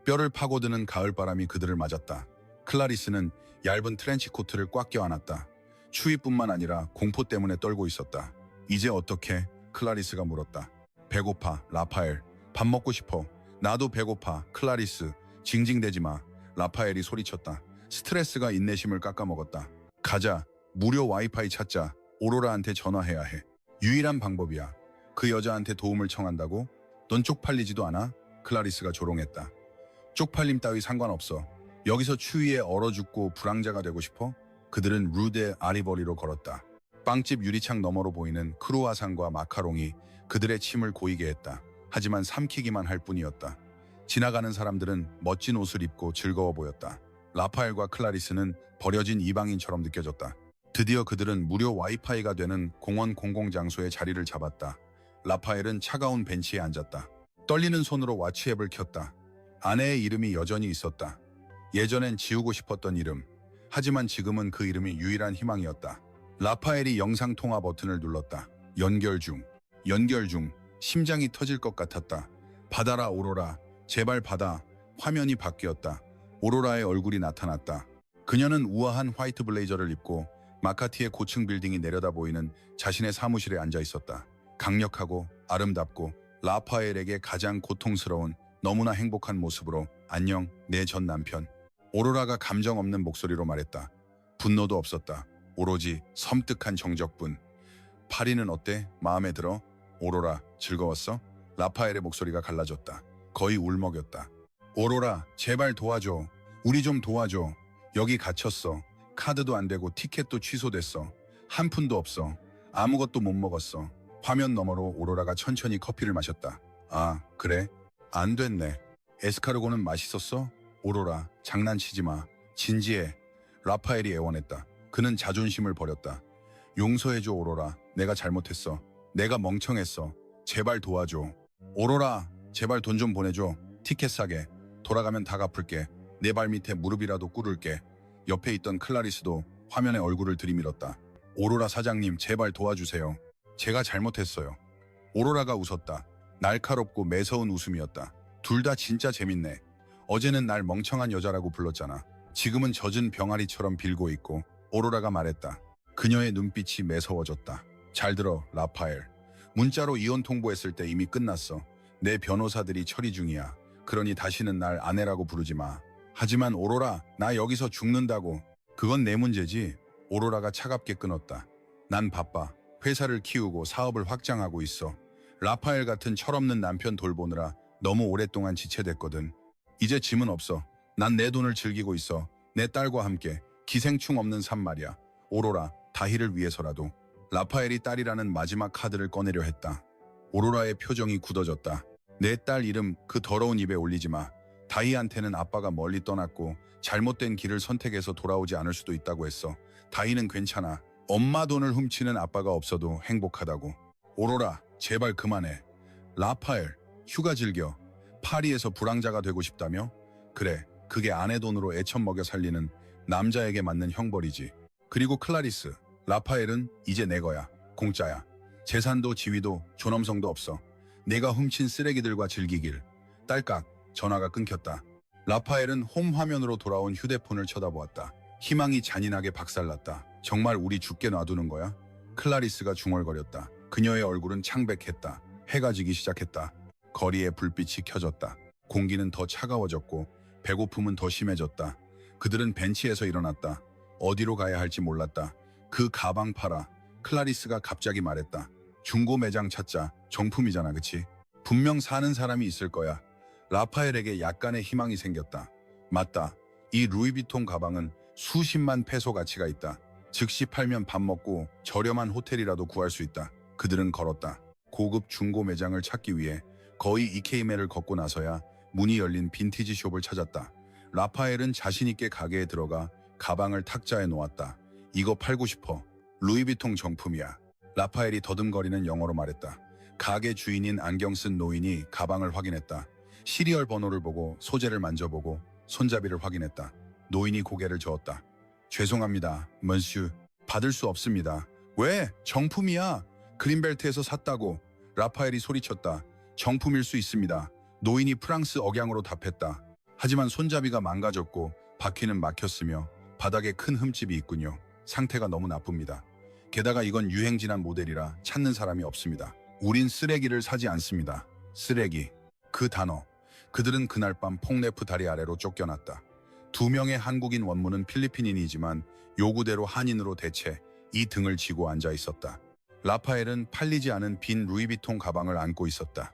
뼈를 파고드는 가을바람이 그들을 맞았다. 클라리스는 얇은 트렌치 코트를 꽉 껴안았다. 추위뿐만 아니라 공포 때문에 떨고 있었다. 이제 어떻게? 클라리스가 물었다. 배고파, 라파엘. 밥 먹고 싶어. 나도 배고파, 클라리스. 징징대지 마. 라파엘이 소리쳤다. 스트레스가 인내심을 깎아먹었다. 가자. 무료 와이파이 찾자. 오로라한테 전화해야 해. 유일한 방법이야. 그 여자한테 도움을 청한다고? 넌 쪽팔리지도 않아? 클라리스가 조롱했다. 쪽팔림 따위 상관없어. 여기서 추위에 얼어 죽고 불황자가 되고 싶어? 그들은 루데 아리버리로 걸었다. 빵집 유리창 너머로 보이는 크루아상과 마카롱이 그들의 침을 고이게 했다. 하지만 삼키기만 할 뿐이었다. 지나가는 사람들은 멋진 옷을 입고 즐거워 보였다. 라파엘과 클라리스는 버려진 이방인처럼 느껴졌다. 드디어 그들은 무료 와이파이가 되는 공원 공공장소에 자리를 잡았다. 라파엘은 차가운 벤치에 앉았다. 떨리는 손으로 와치앱을 켰다. 아내의 이름이 여전히 있었다. 예전엔 지우고 싶었던 이름. 하지만 지금은 그 이름이 유일한 희망이었다. 라파엘이 영상통화 버튼을 눌렀다. 연결 중. 심장이 터질 것 같았다. 받아라 오로라. 제발 받아. 화면이 바뀌었다. 오로라의 얼굴이 나타났다. 그녀는 우아한 화이트 블레이저를 입고 마카티의 고층 빌딩이 내려다 보이는 자신의 사무실에 앉아 있었다. 강력하고 아름답고 라파엘에게 가장 고통스러운 너무나 행복한 모습으로 안녕 내 전 남편. 오로라가 감정 없는 목소리로 말했다. 분노도 없었다. 오로지 섬뜩한 정적뿐. 파리는 어때? 마음에 들어? 오로라 즐거웠어? 라파엘의 목소리가 갈라졌다. 거의 울먹였다. 오로라 제발 도와줘. 우리 좀 도와줘. 여기 갇혔어. 카드도 안 되고 티켓도 취소됐어. 한 푼도 없어. 아무것도 못 먹었어. 화면 너머로 오로라가 천천히 커피를 마셨다. 아 그래? 안 됐네. 에스카르고는 맛있었어? 오로라 장난치지 마. 진지해. 라파엘이 애원했다. 그는 자존심을 버렸다. 용서해줘 오로라. 내가 잘못했어. 내가 멍청했어. 제발 도와줘. 오로라 제발 돈 좀 보내줘. 티켓 사게. 돌아가면 다 갚을게. 내 발 밑에 무릎이라도 꿇을게. 옆에 있던 클라리스도 화면에 얼굴을 들이밀었다. 오로라 사장님 제발 도와주세요. 제가 잘못했어요. 오로라가 웃었다. 날카롭고 매서운 웃음이었다. 둘 다 진짜 재밌네. 어제는 날 멍청한 여자라고 불렀잖아. 지금은 젖은 병아리처럼 빌고 있고. 오로라가 말했다. 그녀의 눈빛이 매서워졌다. 잘 들어 라파엘. 문자로 이혼 통보했을 때 이미 끝났어. 내 변호사들이 처리 중이야. 그러니 다시는 날 아내라고 부르지 마. 하지만 오로라 나 여기서 죽는다고. 그건 내 문제지. 오로라가 차갑게 끊었다. 난 바빠. 회사를 키우고 사업을 확장하고 있어. 라파엘 같은 철없는 남편 돌보느라 너무 오랫동안 지체됐거든. 이제 짐은 없어. 난 내 돈을 즐기고 있어. 내 딸과 함께. 기생충 없는 삶 말이야. 오로라, 다희를 위해서라도. 라파엘이 딸이라는 마지막 카드를 꺼내려 했다. 오로라의 표정이 굳어졌다. 내 딸 이름 그 더러운 입에 올리지 마. 다희한테는 아빠가 멀리 떠났고 잘못된 길을 선택해서 돌아오지 않을 수도 있다고 했어. 다희는 괜찮아. 엄마 돈을 훔치는 아빠가 없어도 행복하다고. 오로라, 제발 그만해. 라파엘, 휴가 즐겨. 파리에서 불황자가 되고 싶다며? 그래, 그게 아내 돈으로 애천 먹여 살리는 남자에게 맞는 형벌이지. 그리고 클라리스, 라파엘은 이제 내 거야. 공짜야. 재산도 지위도 존엄성도 없어. 내가 훔친 쓰레기들과 즐기길. 딸깍, 전화가 끊겼다. 라파엘은 홈 화면으로 돌아온 휴대폰을 쳐다보았다. 희망이 잔인하게 박살났다. 정말 우리 죽게 놔두는 거야? 클라리스가 중얼거렸다. 그녀의 얼굴은 창백했다. 해가 지기 시작했다. 거리에 불빛이 켜졌다. 공기는 더 차가워졌고 배고픔은 더 심해졌다. 그들은 벤치에서 일어났다. 어디로 가야 할지 몰랐다. 그 가방 팔아. 클라리스가 갑자기 말했다. 중고 매장 찾자. 정품이잖아, 그치? 분명 사는 사람이 있을 거야. 라파엘에게 약간의 희망이 생겼다. 맞다. 이 루이비통 가방은 수십만 페소 가치가 있다. 즉시 팔면 밥 먹고 저렴한 호텔이라도 구할 수 있다. 그들은 걸었다. 고급 중고 매장을 찾기 위해 거의 이케이메를 걷고 나서야 문이 열린 빈티지 숍을 찾았다. 라파엘은 자신있게 가게에 들어가 가방을 탁자에 놓았다. 이거 팔고 싶어. 루이비통 정품이야. 라파엘이 더듬거리는 영어로 말했다. 가게 주인인 안경 쓴 노인이 가방을 확인했다. 시리얼 번호를 보고 소재를 만져보고 손잡이를 확인했다. 노인이 고개를 저었다. 죄송합니다, 먼슈. 받을 수 없습니다. 왜? 정품이야. 그린벨트에서 샀다고. 라파엘이 소리쳤다. 정품일 수 있습니다. 노인이 프랑스 억양으로 답했다. 하지만 손잡이가 망가졌고 바퀴는 막혔으며 바닥에 큰 흠집이 있군요. 상태가 너무 나쁩니다. 게다가 이건 유행 지난 모델이라 찾는 사람이 없습니다. 우린 쓰레기를 사지 않습니다. 쓰레기. 그 단어. 그들은 그날 밤 폭네프 다리 아래로 쫓겨났다. 2명의 한국인 원무는 필리핀인이지만 요구대로 한인으로 대체 이 등을 지고 앉아 있었다. 라파엘은 팔리지 않은 빈 루이비통 가방을 안고 있었다.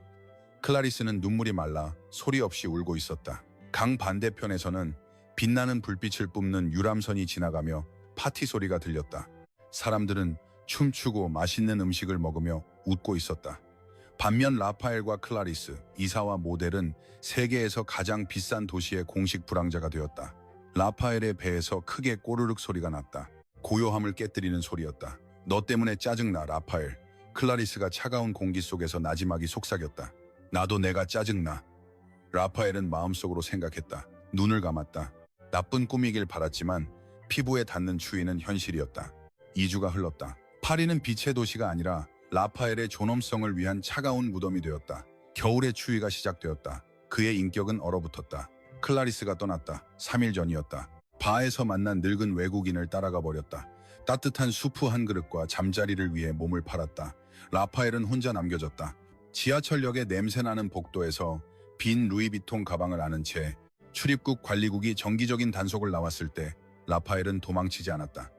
클라리스는 눈물이 말라 소리 없이 울고 있었다. 강 반대편에서는 빛나는 불빛을 뿜는 유람선이 지나가며 파티 소리가 들렸다. 사람들은 춤추고 맛있는 음식을 먹으며 웃고 있었다. 반면 라파엘과 클라리스, 이사와 모델은 세계에서 가장 비싼 도시의 공식 불황자가 되었다. 라파엘의 배에서 크게 꼬르륵 소리가 났다. 고요함을 깨뜨리는 소리였다. 너 때문에 짜증나, 라파엘. 클라리스가 차가운 공기 속에서 나지막이 속삭였다. 나도 내가 짜증나. 라파엘은 마음속으로 생각했다. 눈을 감았다. 나쁜 꿈이길 바랐지만 피부에 닿는 추위는 현실이었다. 2주가 흘렀다. 파리는 빛의 도시가 아니라 라파엘의 존엄성을 위한 차가운 무덤이 되었다. 겨울의 추위가 시작되었다. 그의 인격은 얼어붙었다. 클라리스가 떠났다. 3일 전이었다. 바에서 만난 늙은 외국인을 따라가 버렸다. 따뜻한 수프 한 그릇과 잠자리를 위해 몸을 팔았다. 라파엘은 혼자 남겨졌다. 지하철역의 냄새나는 복도에서 빈 루이비통 가방을 안은 채 출입국 관리국이 정기적인 단속을 나왔을 때 라파엘은 도망치지 않았다.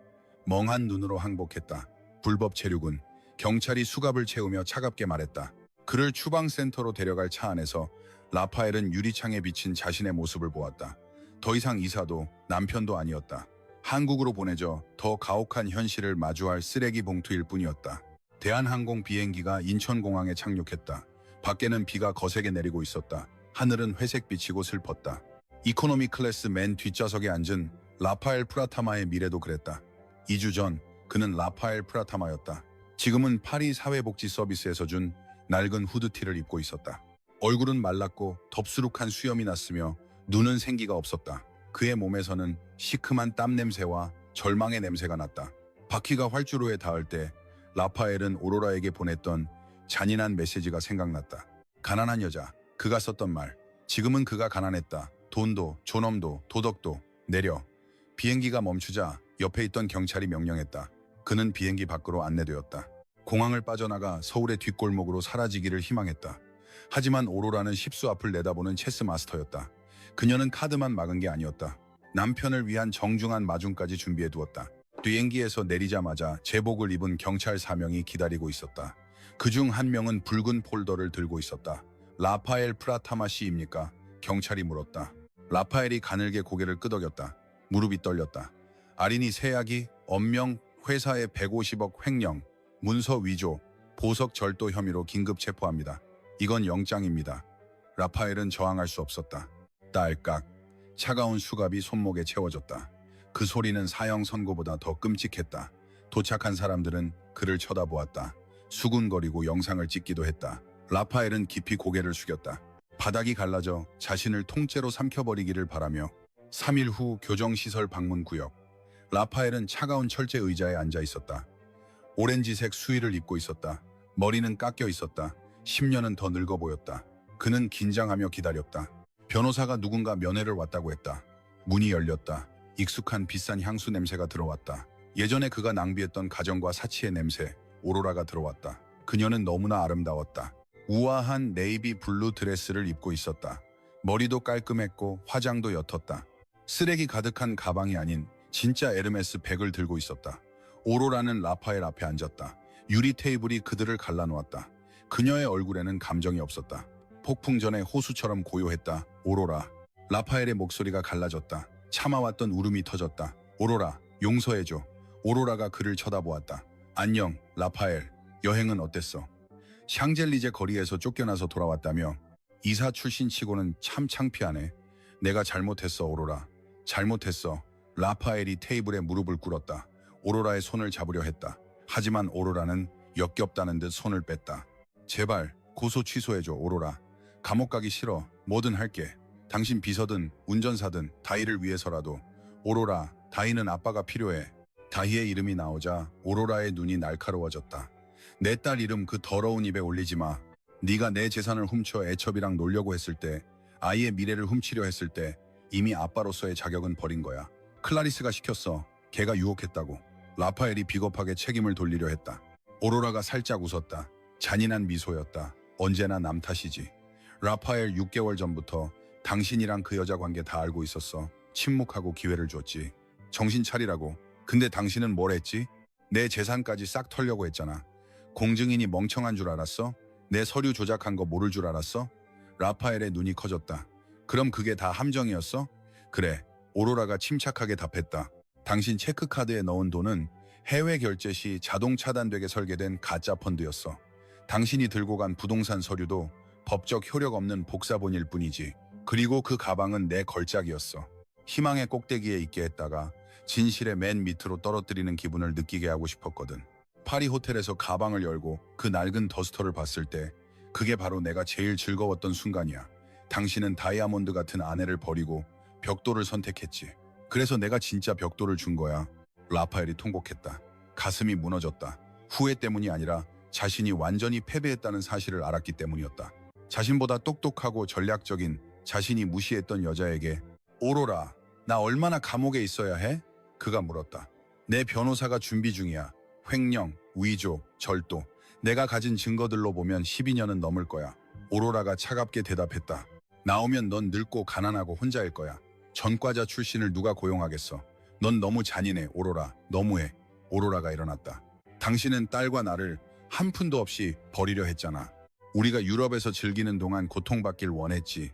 멍한 눈으로 항복했다. 불법 체류군. 경찰이 수갑을 채우며 차갑게 말했다. 그를 추방센터로 데려갈 차 안에서 라파엘은 유리창에 비친 자신의 모습을 보았다. 더 이상 이사도 남편도 아니었다. 한국으로 보내져 더 가혹한 현실을 마주할 쓰레기 봉투일 뿐이었다. 대한항공 비행기가 인천공항에 착륙했다. 밖에는 비가 거세게 내리고 있었다. 하늘은 회색빛이고 슬펐다. 이코노미 클래스 맨 뒷좌석에 앉은 라파엘 프라타마의 미래도 그랬다. 2주 전 그는 라파엘 프라타마였다. 지금은 파리 사회복지 서비스에서 준 낡은 후드티를 입고 있었다. 얼굴은 말랐고 덥수룩한 수염이 났으며 눈은 생기가 없었다. 그의 몸에서는 시큼한 땀 냄새와 절망의 냄새가 났다. 바퀴가 활주로에 닿을 때 라파엘은 오로라에게 보냈던 잔인한 메시지가 생각났다. 가난한 여자, 그가 썼던 말. 지금은 그가 가난했다. 돈도, 존엄도, 도덕도 내려. 비행기가 멈추자 옆에 있던 경찰이 명령했다. 그는 비행기 밖으로 안내되었다. 공항을 빠져나가 서울의 뒷골목으로 사라지기를 희망했다. 하지만 오로라는 십수 앞을 내다보는 체스 마스터였다. 그녀는 카드만 막은 게 아니었다. 남편을 위한 정중한 마중까지 준비해두었다. 비행기에서 내리자마자 제복을 입은 경찰 4명이 기다리고 있었다. 그중 한 명은 붉은 폴더를 들고 있었다. 라파엘 프라타마 씨입니까? 경찰이 물었다. 라파엘이 가늘게 고개를 끄덕였다. 무릎이 떨렸다. 아린이 세약이 엄명 회사의 150억 횡령, 문서 위조, 보석 절도 혐의로 긴급 체포합니다. 이건 영장입니다. 라파엘은 저항할 수 없었다. 딸깍. 차가운 수갑이 손목에 채워졌다. 그 소리는 사형 선고보다 더 끔찍했다. 도착한 사람들은 그를 쳐다보았다. 수군거리고 영상을 찍기도 했다. 라파엘은 깊이 고개를 숙였다. 바닥이 갈라져 자신을 통째로 삼켜버리기를 바라며 3일 후 교정시설 방문 구역. 라파엘은 차가운 철제 의자에 앉아 있었다. 오렌지색 수의를 입고 있었다. 머리는 깎여 있었다. 10년은 더 늙어 보였다. 그는 긴장하며 기다렸다. 변호사가 누군가 면회를 왔다고 했다. 문이 열렸다. 익숙한 비싼 향수 냄새가 들어왔다. 예전에 그가 낭비했던 가정과 사치의 냄새, 오로라가 들어왔다. 그녀는 너무나 아름다웠다. 우아한 네이비 블루 드레스를 입고 있었다. 머리도 깔끔했고 화장도 옅었다. 쓰레기 가득한 가방이 아닌 진짜 에르메스 백을 들고 있었다. 오로라는 라파엘 앞에 앉았다. 유리 테이블이 그들을 갈라놓았다. 그녀의 얼굴에는 감정이 없었다. 폭풍 전의 호수처럼 고요했다. 오로라. 라파엘의 목소리가 갈라졌다. 참아왔던 울음이 터졌다. 오로라, 용서해줘. 오로라가 그를 쳐다보았다. 안녕, 라파엘. 여행은 어땠어? 샹젤리제 거리에서 쫓겨나서 돌아왔다며. 이사 출신 치고는 참 창피하네. 내가 잘못했어, 오로라. 잘못했어. 라파엘이 테이블에 무릎을 꿇었다. 오로라의 손을 잡으려 했다. 하지만 오로라는 역겹다는 듯 손을 뺐다. 제발 고소 취소해줘, 오로라. 감옥 가기 싫어. 뭐든 할게. 당신 비서든 운전사든 다희를 위해서라도. 오로라, 다희는 아빠가 필요해. 다희의 이름이 나오자 오로라의 눈이 날카로워졌다. 내 딸 이름 그 더러운 입에 올리지 마. 네가 내 재산을 훔쳐 애첩이랑 놀려고 했을 때, 아이의 미래를 훔치려 했을 때 이미 아빠로서의 자격은 버린 거야. 클라리스가 시켰어. 걔가 유혹했다고. 라파엘이 비겁하게 책임을 돌리려 했다. 오로라가 살짝 웃었다. 잔인한 미소였다. 언제나 남 탓이지. 라파엘 6개월 전부터 당신이랑 그 여자 관계 다 알고 있었어. 침묵하고 기회를 줬지. 정신 차리라고. 근데 당신은 뭘 했지? 내 재산까지 싹 털려고 했잖아. 공증인이 멍청한 줄 알았어? 내 서류 조작한 거 모를 줄 알았어? 라파엘의 눈이 커졌다. 그럼 그게 다 함정이었어? 그래. 오로라가 침착하게 답했다. 당신 체크카드에 넣은 돈은 해외 결제 시 자동 차단되게 설계된 가짜 펀드였어. 당신이 들고 간 부동산 서류도 법적 효력 없는 복사본일 뿐이지. 그리고 그 가방은 내 걸작이었어. 희망의 꼭대기에 있게 했다가 진실의 맨 밑으로 떨어뜨리는 기분을 느끼게 하고 싶었거든. 파리 호텔에서 가방을 열고 그 낡은 더스터를 봤을 때 그게 바로 내가 제일 즐거웠던 순간이야. 당신은 다이아몬드 같은 아내를 버리고 벽돌을 선택했지. 그래서 내가 진짜 벽돌을 준 거야. 라파엘이 통곡했다. 가슴이 무너졌다. 후회 때문이 아니라 자신이 완전히 패배했다는 사실을 알았기 때문이었다. 자신보다 똑똑하고 전략적인 자신이 무시했던 여자에게 오로라, 나 얼마나 감옥에 있어야 해? 그가 물었다. 내 변호사가 준비 중이야. 횡령, 위조, 절도. 내가 가진 증거들로 보면 12년은 넘을 거야. 오로라가 차갑게 대답했다. 나오면 넌 늙고 가난하고 혼자일 거야. 전과자 출신을 누가 고용하겠어. 넌 너무 잔인해, 오로라. 너무해. 오로라가 일어났다. 당신은 딸과 나를 한 푼도 없이 버리려 했잖아. 우리가 유럽에서 즐기는 동안 고통받길 원했지.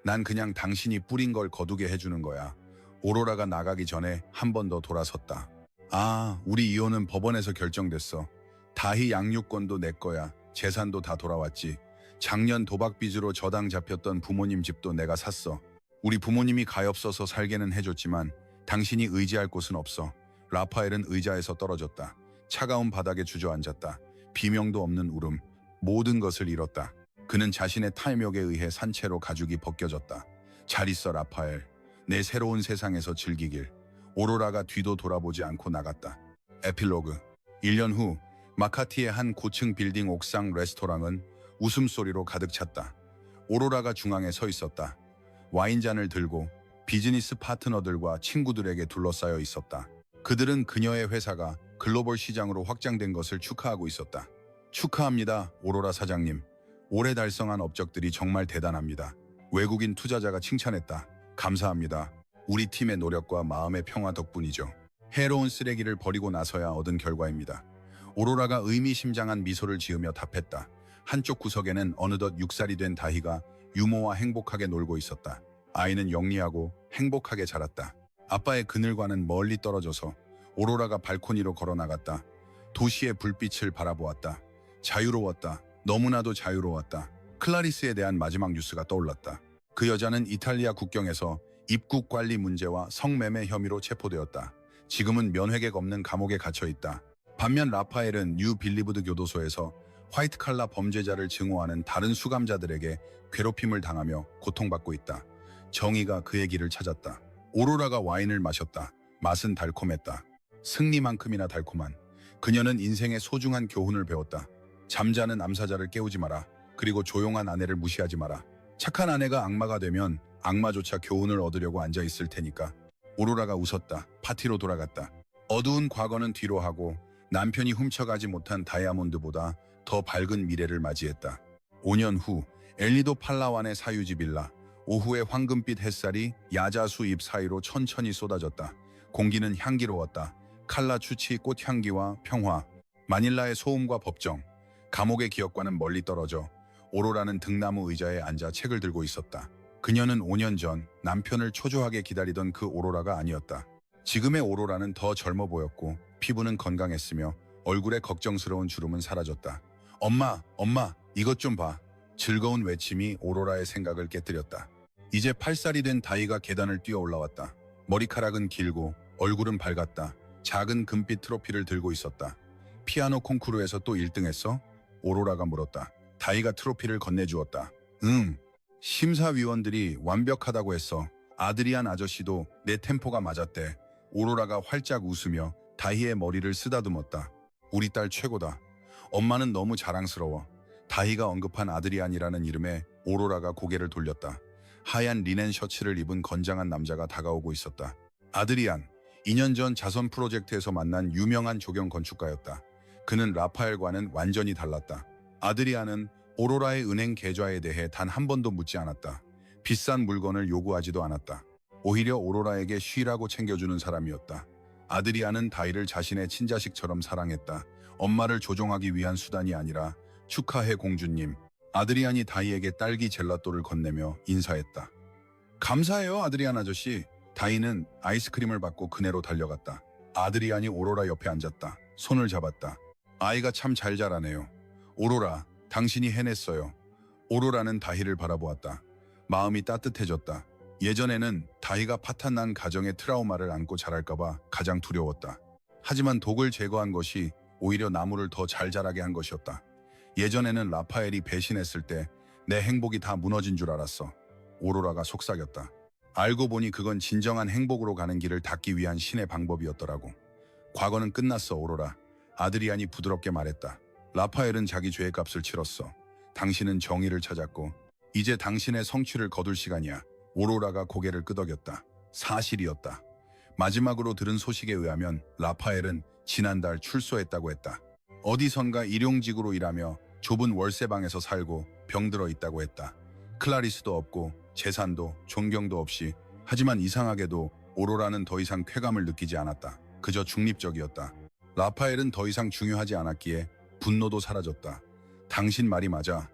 난 그냥 당신이 뿌린 걸 거두게 해주는 거야. 오로라가 나가기 전에 한 번 더 돌아섰다. 아, 우리 이혼은 법원에서 결정됐어. 다희 양육권도 내 거야. 재산도 다 돌아왔지. 작년 도박 빚으로 저당 잡혔던 부모님 집도 내가 샀어. 우리 부모님이 가엾어서 살게는 해줬지만 당신이 의지할 곳은 없어. 라파엘은 의자에서 떨어졌다. 차가운 바닥에 주저앉았다. 비명도 없는 울음. 모든 것을 잃었다. 그는 자신의 탐욕에 의해 산채로 가죽이 벗겨졌다. 잘 있어, 라파엘. 내 새로운 세상에서 즐기길. 오로라가 뒤도 돌아보지 않고 나갔다. 에필로그. 1년 후 마카티의 한 고층 빌딩 옥상 레스토랑은 웃음소리로 가득 찼다. 오로라가 중앙에 서 있었다. 와인잔을 들고 비즈니스 파트너들과 친구들에게 둘러싸여 있었다. 그들은 그녀의 회사가 글로벌 시장으로 확장된 것을 축하하고 있었다. 축하합니다, 오로라 사장님. 올해 달성한 업적들이 정말 대단합니다. 외국인 투자자가 칭찬했다. 감사합니다. 우리 팀의 노력과 마음의 평화 덕분이죠. 해로운 쓰레기를 버리고 나서야 얻은 결과입니다. 오로라가 의미심장한 미소를 지으며 답했다. 한쪽 구석에는 어느덧 6살이 된 다희가 유모와 행복하게 놀고 있었다. 아이는 영리하고 행복하게 자랐다. 아빠의 그늘과는 멀리 떨어져서 오로라가 발코니로 걸어나갔다. 도시의 불빛을 바라보았다. 자유로웠다. 너무나도 자유로웠다. 클라리스에 대한 마지막 뉴스가 떠올랐다. 그 여자는 이탈리아 국경에서 입국 관리 문제와 성매매 혐의로 체포되었다. 지금은 면회객 없는 감옥에 갇혀 있다. 반면 라파엘은 뉴 빌리브드 교도소에서 화이트 칼라 범죄자를 증오하는 다른 수감자들에게 괴롭힘을 당하며 고통받고 있다. 정의가 그의 길을 찾았다. 오로라가 와인을 마셨다. 맛은 달콤했다. 승리만큼이나 달콤한. 그녀는 인생의 소중한 교훈을 배웠다. 잠자는 암사자를 깨우지 마라. 그리고 조용한 아내를 무시하지 마라. 착한 아내가 악마가 되면 악마조차 교훈을 얻으려고 앉아있을 테니까. 오로라가 웃었다. 파티로 돌아갔다. 어두운 과거는 뒤로 하고 남편이 훔쳐가지 못한 다이아몬드보다 더 밝은 미래를 맞이했다. 5년 후 엘리도 팔라완의 사유지 빌라. 오후에 황금빛 햇살이 야자수 잎 사이로 천천히 쏟아졌다. 공기는 향기로웠다. 칼라 추치 꽃향기와 평화. 마닐라의 소음과 법정. 감옥의 기억과는 멀리 떨어져 오로라는 등나무 의자에 앉아 책을 들고 있었다. 그녀는 5년 전 남편을 초조하게 기다리던 그 오로라가 아니었다. 지금의 오로라는 더 젊어 보였고 피부는 건강했으며 얼굴에 걱정스러운 주름은 사라졌다. 엄마, 엄마, 이것 좀 봐. 즐거운 외침이 오로라의 생각을 깨뜨렸다. 이제 8살이 된 다이가 계단을 뛰어 올라왔다. 머리카락은 길고 얼굴은 밝았다. 작은 금빛 트로피를 들고 있었다. 피아노 콩쿠르에서 또 1등했어? 오로라가 물었다. 다이가 트로피를 건네주었다. 응. 심사위원들이 완벽하다고 했어. 아드리안 아저씨도 내 템포가 맞았대. 오로라가 활짝 웃으며 다희의 머리를 쓰다듬었다. 우리 딸 최고다. 엄마는 너무 자랑스러워. 다희가 언급한 아드리안이라는 이름에 오로라가 고개를 돌렸다. 하얀 리넨 셔츠를 입은 건장한 남자가 다가오고 있었다. 아드리안, 2년 전 자선 프로젝트에서 만난 유명한 조경 건축가였다. 그는 라파엘과는 완전히 달랐다. 아드리안은 오로라의 은행 계좌에 대해 단 한 번도 묻지 않았다. 비싼 물건을 요구하지도 않았다. 오히려 오로라에게 쉬라고 챙겨주는 사람이었다. 아드리안은 다이를 자신의 친자식처럼 사랑했다. 엄마를 조종하기 위한 수단이 아니라 축하해 공주님. 아드리안이 다이에게 딸기 젤라또를 건네며 인사했다. 감사해요 아드리안 아저씨. 다이는 아이스크림을 받고 그네로 달려갔다. 아드리안이 오로라 옆에 앉았다. 손을 잡았다. 아이가 참 잘 자라네요. 오로라, 당신이 해냈어요. 오로라는 다이를 바라보았다. 마음이 따뜻해졌다. 예전에는 다이가 파탄난 가정의 트라우마를 안고 자랄까봐 가장 두려웠다. 하지만 독을 제거한 것이 오히려 나무를 더 잘 자라게 한 것이었다. 예전에는 라파엘이 배신했을 때 내 행복이 다 무너진 줄 알았어. 오로라가 속삭였다. 알고 보니 그건 진정한 행복으로 가는 길을 닫기 위한 신의 방법이었더라고. 과거는 끝났어 오로라. 아드리안이 부드럽게 말했다. 라파엘은 자기 죄의 값을 치렀어. 당신은 정의를 찾았고 이제 당신의 성취를 거둘 시간이야. 오로라가 고개를 끄덕였다. 사실이었다. 마지막으로 들은 소식에 의하면 라파엘은 지난달 출소했다고 했다. 어디선가 일용직으로 일하며 좁은 월세방에서 살고 병들어 있다고 했다. 클라리스도 없고 재산도 존경도 없이. 하지만 이상하게도 오로라는 더 이상 쾌감을 느끼지 않았다. 그저 중립적이었다. 라파엘은 더 이상 중요하지 않았기에 분노도 사라졌다. 당신 말이 맞아.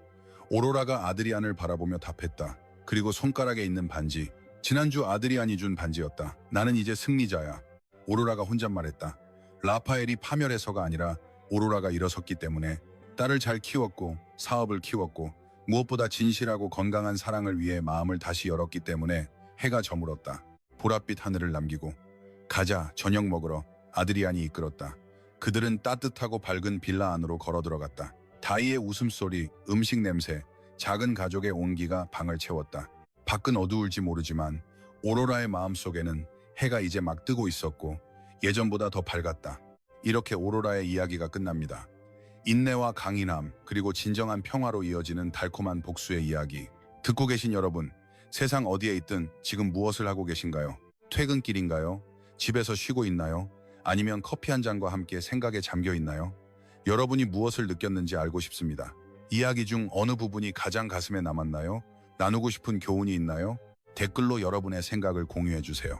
오로라가 아드리안을 바라보며 답했다. 그리고 손가락에 있는 반지, 지난주 아드리안이 준 반지였다. 나는 이제 승리자야. 오로라가 혼잣말했다. 라파엘이 파멸해서가 아니라 오로라가 일어섰기 때문에. 딸을 잘 키웠고 사업을 키웠고 무엇보다 진실하고 건강한 사랑을 위해 마음을 다시 열었기 때문에. 해가 저물었다. 보랏빛 하늘을 남기고. 가자, 저녁 먹으러. 아드리안이 이끌었다. 그들은 따뜻하고 밝은 빌라 안으로 걸어 들어갔다. 다이의 웃음소리, 음식 냄새, 작은 가족의 온기가 방을 채웠다. 밖은 어두울지 모르지만 오로라의 마음속에는 해가 이제 막 뜨고 있었고 예전보다 더 밝았다. 이렇게 오로라의 이야기가 끝납니다. 인내와 강인함, 그리고 진정한 평화로 이어지는 달콤한 복수의 이야기. 듣고 계신 여러분, 세상 어디에 있든 지금 무엇을 하고 계신가요? 퇴근길인가요? 집에서 쉬고 있나요? 아니면 커피 한 잔과 함께 생각에 잠겨 있나요? 여러분이 무엇을 느꼈는지 알고 싶습니다. 이야기 중 어느 부분이 가장 가슴에 남았나요? 나누고 싶은 교훈이 있나요? 댓글로 여러분의 생각을 공유해 주세요.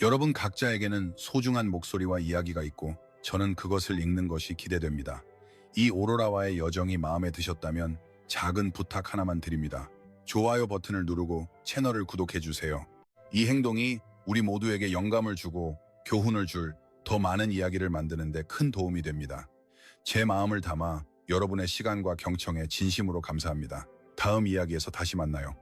여러분 각자에게는 소중한 목소리와 이야기가 있고 저는 그것을 읽는 것이 기대됩니다. 이 오로라와의 여정이 마음에 드셨다면 작은 부탁 하나만 드립니다. 좋아요 버튼을 누르고 채널을 구독해 주세요. 이 행동이 우리 모두에게 영감을 주고 교훈을 줄 더 많은 이야기를 만드는 데 큰 도움이 됩니다. 제 마음을 담아 여러분의 시간과 경청에 진심으로 감사합니다. 다음 이야기에서 다시 만나요.